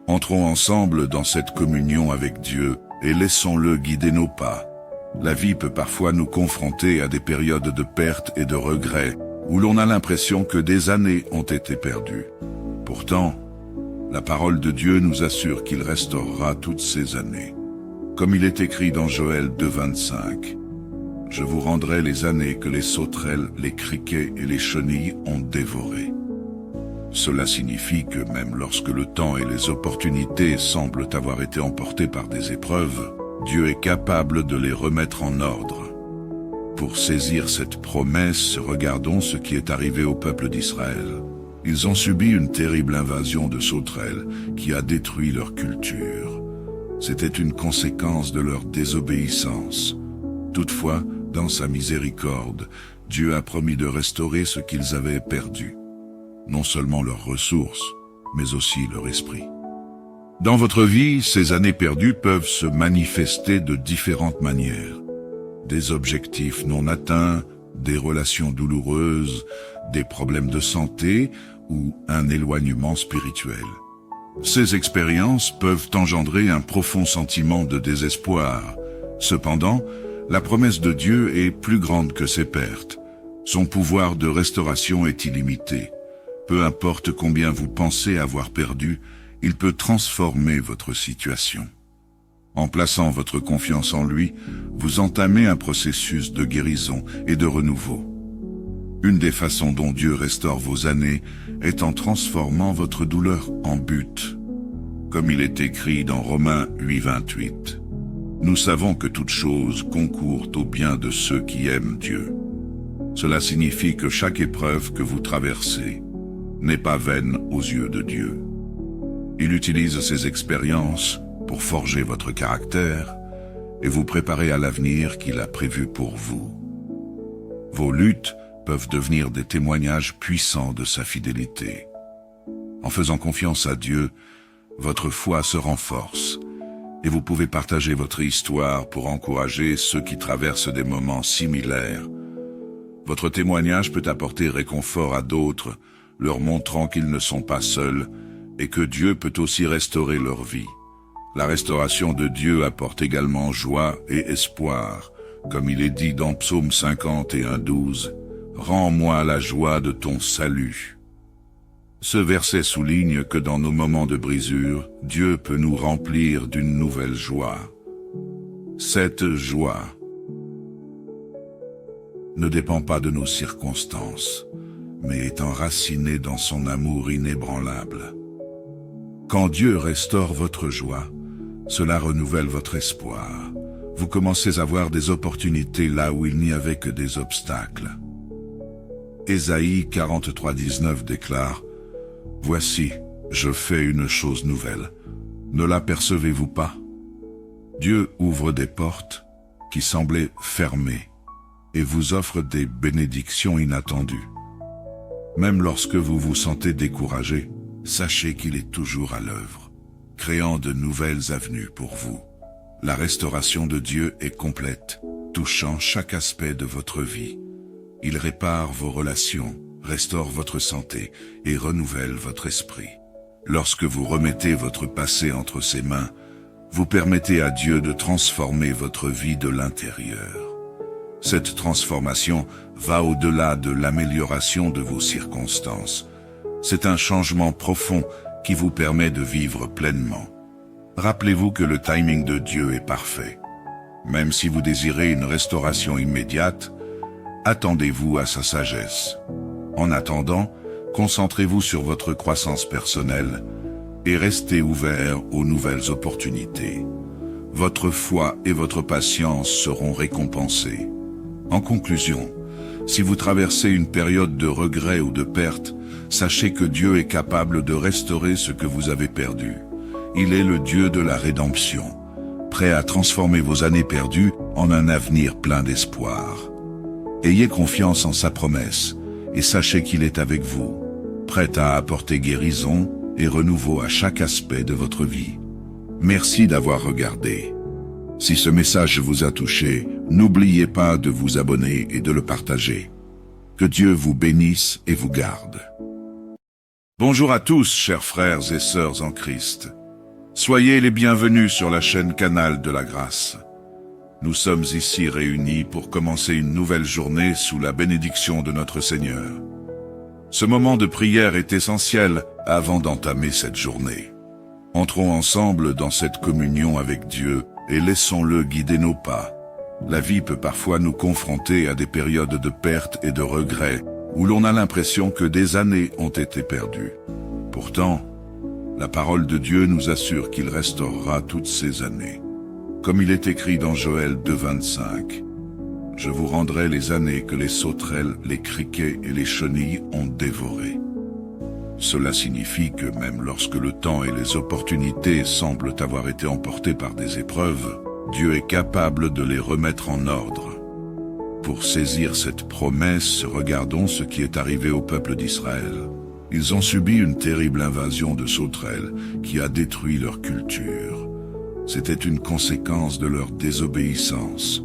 Entrons ensemble dans cette communion avec Dieu et laissons-le guider nos pas. La vie peut parfois nous confronter à des périodes de perte et de regret, où l'on a l'impression que des années ont été perdues. Pourtant, la parole de Dieu nous assure qu'il restaurera toutes ces années. Comme il est écrit dans Joël 2:25, « Je vous rendrai les années que les sauterelles, les criquets et les chenilles ont dévorées. » Cela signifie que même lorsque le temps et les opportunités semblent avoir été emportés par des épreuves, Dieu est capable de les remettre en ordre. Pour saisir cette promesse, regardons ce qui est arrivé au peuple d'Israël. Ils ont subi une terrible invasion de sauterelles qui a détruit leur culture. C'était une conséquence de leur désobéissance. Toutefois, dans sa miséricorde, Dieu a promis de restaurer ce qu'ils avaient perdu. Non seulement leurs ressources, mais aussi leur esprit. Dans votre vie, ces années perdues peuvent se manifester de différentes manières. Des objectifs non atteints, des relations douloureuses, des problèmes de santé ou un éloignement spirituel. Ces expériences peuvent engendrer un profond sentiment de désespoir. Cependant, la promesse de Dieu est plus grande que ces pertes. Son pouvoir de restauration est illimité. Peu importe combien vous pensez avoir perdu, il peut transformer votre situation. En plaçant votre confiance en lui, vous entamez un processus de guérison et de renouveau. Une des façons dont Dieu restaure vos années est en transformant votre douleur en but. Comme il est écrit dans Romains 8:28, « Nous savons que toute chose concourt au bien de ceux qui aiment Dieu. » Cela signifie que chaque épreuve que vous traversez n'est pas vaine aux yeux de Dieu. Il utilise ces expériences pour forger votre caractère et vous préparer à l'avenir qu'il a prévu pour vous. Vos luttes peuvent devenir des témoignages puissants de sa fidélité. En faisant confiance à Dieu, votre foi se renforce et vous pouvez partager votre histoire pour encourager ceux qui traversent des moments similaires. Votre témoignage peut apporter réconfort à d'autres, leur montrant qu'ils ne sont pas seuls et que Dieu peut aussi restaurer leur vie. La restauration de Dieu apporte également joie et espoir, comme il est dit dans Psaume 51:12, « Rends-moi la joie de ton salut ». Ce verset souligne que dans nos moments de brisure, Dieu peut nous remplir d'une nouvelle joie. Cette joie ne dépend pas de nos circonstances, mais est enracinée dans son amour inébranlable. Quand Dieu restaure votre joie, cela renouvelle votre espoir. Vous commencez à voir des opportunités là où il n'y avait que des obstacles. Ésaïe 43:19 déclare « Voici, je fais une chose nouvelle. Ne l'apercevez-vous pas ?» Dieu ouvre des portes qui semblaient fermées et vous offre des bénédictions inattendues. Même lorsque vous vous sentez découragé, sachez qu'il est toujours à l'œuvre, créant de nouvelles avenues pour vous. La restauration de Dieu est complète, touchant chaque aspect de votre vie. Il répare vos relations, restaure votre santé et renouvelle votre esprit. Lorsque vous remettez votre passé entre ses mains, vous permettez à Dieu de transformer votre vie de l'intérieur. Cette transformation va au-delà de l'amélioration de vos circonstances. C'est un changement profond qui vous permet de vivre pleinement. Rappelez-vous que le timing de Dieu est parfait. Même si vous désirez une restauration immédiate, attendez-vous à sa sagesse. En attendant, concentrez-vous sur votre croissance personnelle et restez ouvert aux nouvelles opportunités. Votre foi et votre patience seront récompensées. En conclusion, si vous traversez une période de regret ou de perte, sachez que Dieu est capable de restaurer ce que vous avez perdu. Il est le Dieu de la rédemption, prêt à transformer vos années perdues en un avenir plein d'espoir. Ayez confiance en sa promesse et sachez qu'il est avec vous, prêt à apporter guérison et renouveau à chaque aspect de votre vie. Merci d'avoir regardé. Si ce message vous a touché, n'oubliez pas de vous abonner et de le partager. Que Dieu vous bénisse et vous garde. Bonjour à tous, chers frères et sœurs en Christ. Soyez les bienvenus sur la chaîne Canal de la Grâce. Nous sommes ici réunis pour commencer une nouvelle journée sous la bénédiction de notre Seigneur. Ce moment de prière est essentiel avant d'entamer cette journée. Entrons ensemble dans cette communion avec Dieu et laissons-le guider nos pas. La vie peut parfois nous confronter à des périodes de perte et de regret, où l'on a l'impression que des années ont été perdues. Pourtant, la parole de Dieu nous assure qu'il restaurera toutes ces années. Comme il est écrit dans Joël 2:25, « Je vous rendrai les années que les sauterelles, les criquets et les chenilles ont dévorées. » Cela signifie que même lorsque le temps et les opportunités semblent avoir été emportés par des épreuves, Dieu est capable de les remettre en ordre. Pour saisir cette promesse, regardons ce qui est arrivé au peuple d'Israël. Ils ont subi une terrible invasion de sauterelles qui a détruit leur culture. C'était une conséquence de leur désobéissance.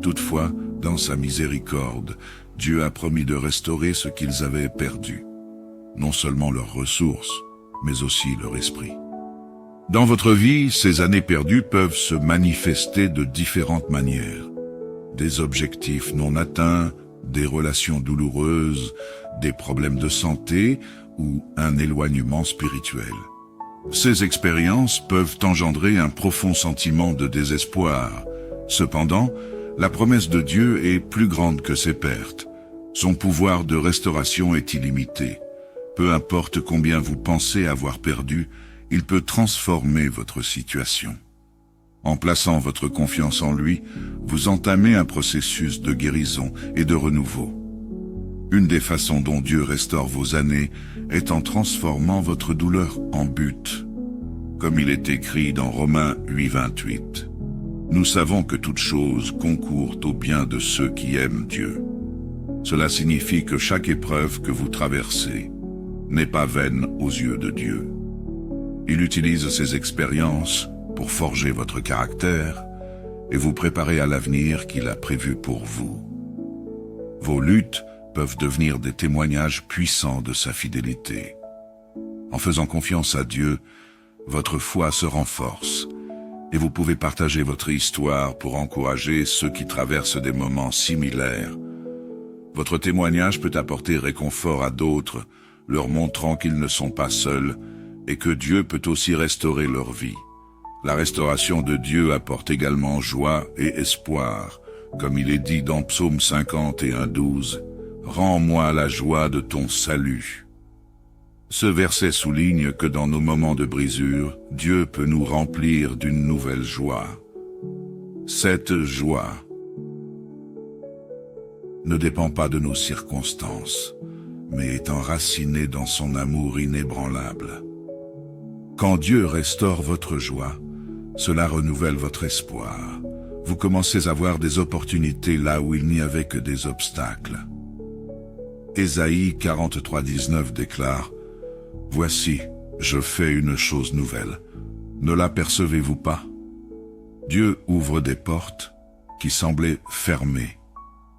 Toutefois, dans sa miséricorde, Dieu a promis de restaurer ce qu'ils avaient perdu. Non seulement leurs ressources, mais aussi leur esprit. Dans votre vie, ces années perdues peuvent se manifester de différentes manières. Des objectifs non atteints, des relations douloureuses, des problèmes de santé ou un éloignement spirituel. Ces expériences peuvent engendrer un profond sentiment de désespoir. Cependant, la promesse de Dieu est plus grande que ces pertes. Son pouvoir de restauration est illimité. Peu importe combien vous pensez avoir perdu, il peut transformer votre situation. En plaçant votre confiance en lui, vous entamez un processus de guérison et de renouveau. Une des façons dont Dieu restaure vos années est en transformant votre douleur en but. comme il est écrit dans Romains 8:28. Nous savons que toutes choses concourent au bien de ceux qui aiment Dieu. Cela signifie que chaque épreuve que vous traversez n'est pas vaine aux yeux de Dieu. Il utilise ces expériences pour forger votre caractère et vous préparer à l'avenir qu'il a prévu pour vous. Vos luttes peuvent devenir des témoignages puissants de sa fidélité. En faisant confiance à Dieu, votre foi se renforce et vous pouvez partager votre histoire pour encourager ceux qui traversent des moments similaires. Votre témoignage peut apporter réconfort à d'autres, leur montrant qu'ils ne sont pas seuls et que Dieu peut aussi restaurer leur vie. La restauration de Dieu apporte également joie et espoir, comme il est dit dans Psaume 51:12, « Rends-moi la joie de ton salut ». Ce verset souligne que dans nos moments de brisure, Dieu peut nous remplir d'une nouvelle joie. Cette joie ne dépend pas de nos circonstances, mais est enracinée dans son amour inébranlable. Quand Dieu restaure votre joie, cela renouvelle votre espoir. Vous commencez à voir des opportunités là où il n'y avait que des obstacles. Ésaïe 43:19 déclare « Voici, je fais une chose nouvelle. Ne l'apercevez-vous pas ?» Dieu ouvre des portes qui semblaient fermées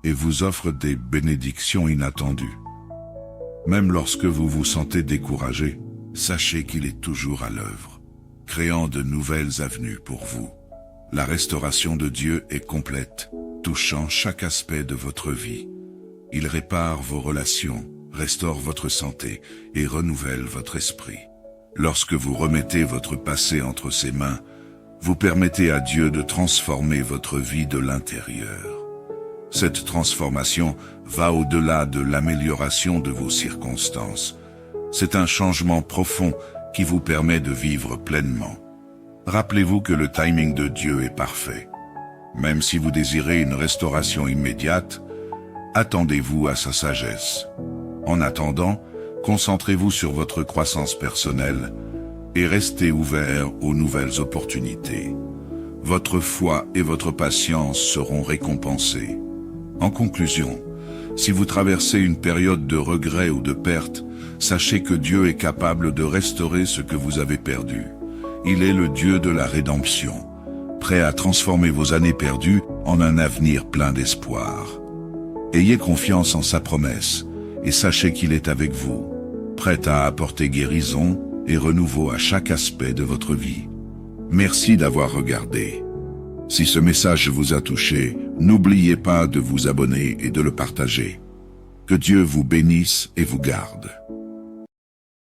et vous offre des bénédictions inattendues. Même lorsque vous vous sentez découragé, sachez qu'il est toujours à l'œuvre, créant de nouvelles avenues pour vous. La restauration de Dieu est complète, touchant chaque aspect de votre vie. Il répare vos relations, restaure votre santé et renouvelle votre esprit. Lorsque vous remettez votre passé entre ses mains, vous permettez à Dieu de transformer votre vie de l'intérieur. Cette transformation va au-delà de l'amélioration de vos circonstances. C'est un changement profond qui vous permet de vivre pleinement. Rappelez-vous que le timing de Dieu est parfait. Même si vous désirez une restauration immédiate, attendez-vous à sa sagesse. En attendant, concentrez-vous sur votre croissance personnelle et restez ouvert aux nouvelles opportunités. Votre foi et votre patience seront récompensées. En conclusion, si vous traversez une période de regret ou de perte, sachez que Dieu est capable de restaurer ce que vous avez perdu. Il est le Dieu de la rédemption, prêt à transformer vos années perdues en un avenir plein d'espoir. Ayez confiance en sa promesse et sachez qu'il est avec vous, prêt à apporter guérison et renouveau à chaque aspect de votre vie. Merci d'avoir regardé. Si ce message vous a touché, n'oubliez pas de vous abonner et de le partager. Que Dieu vous bénisse et vous garde.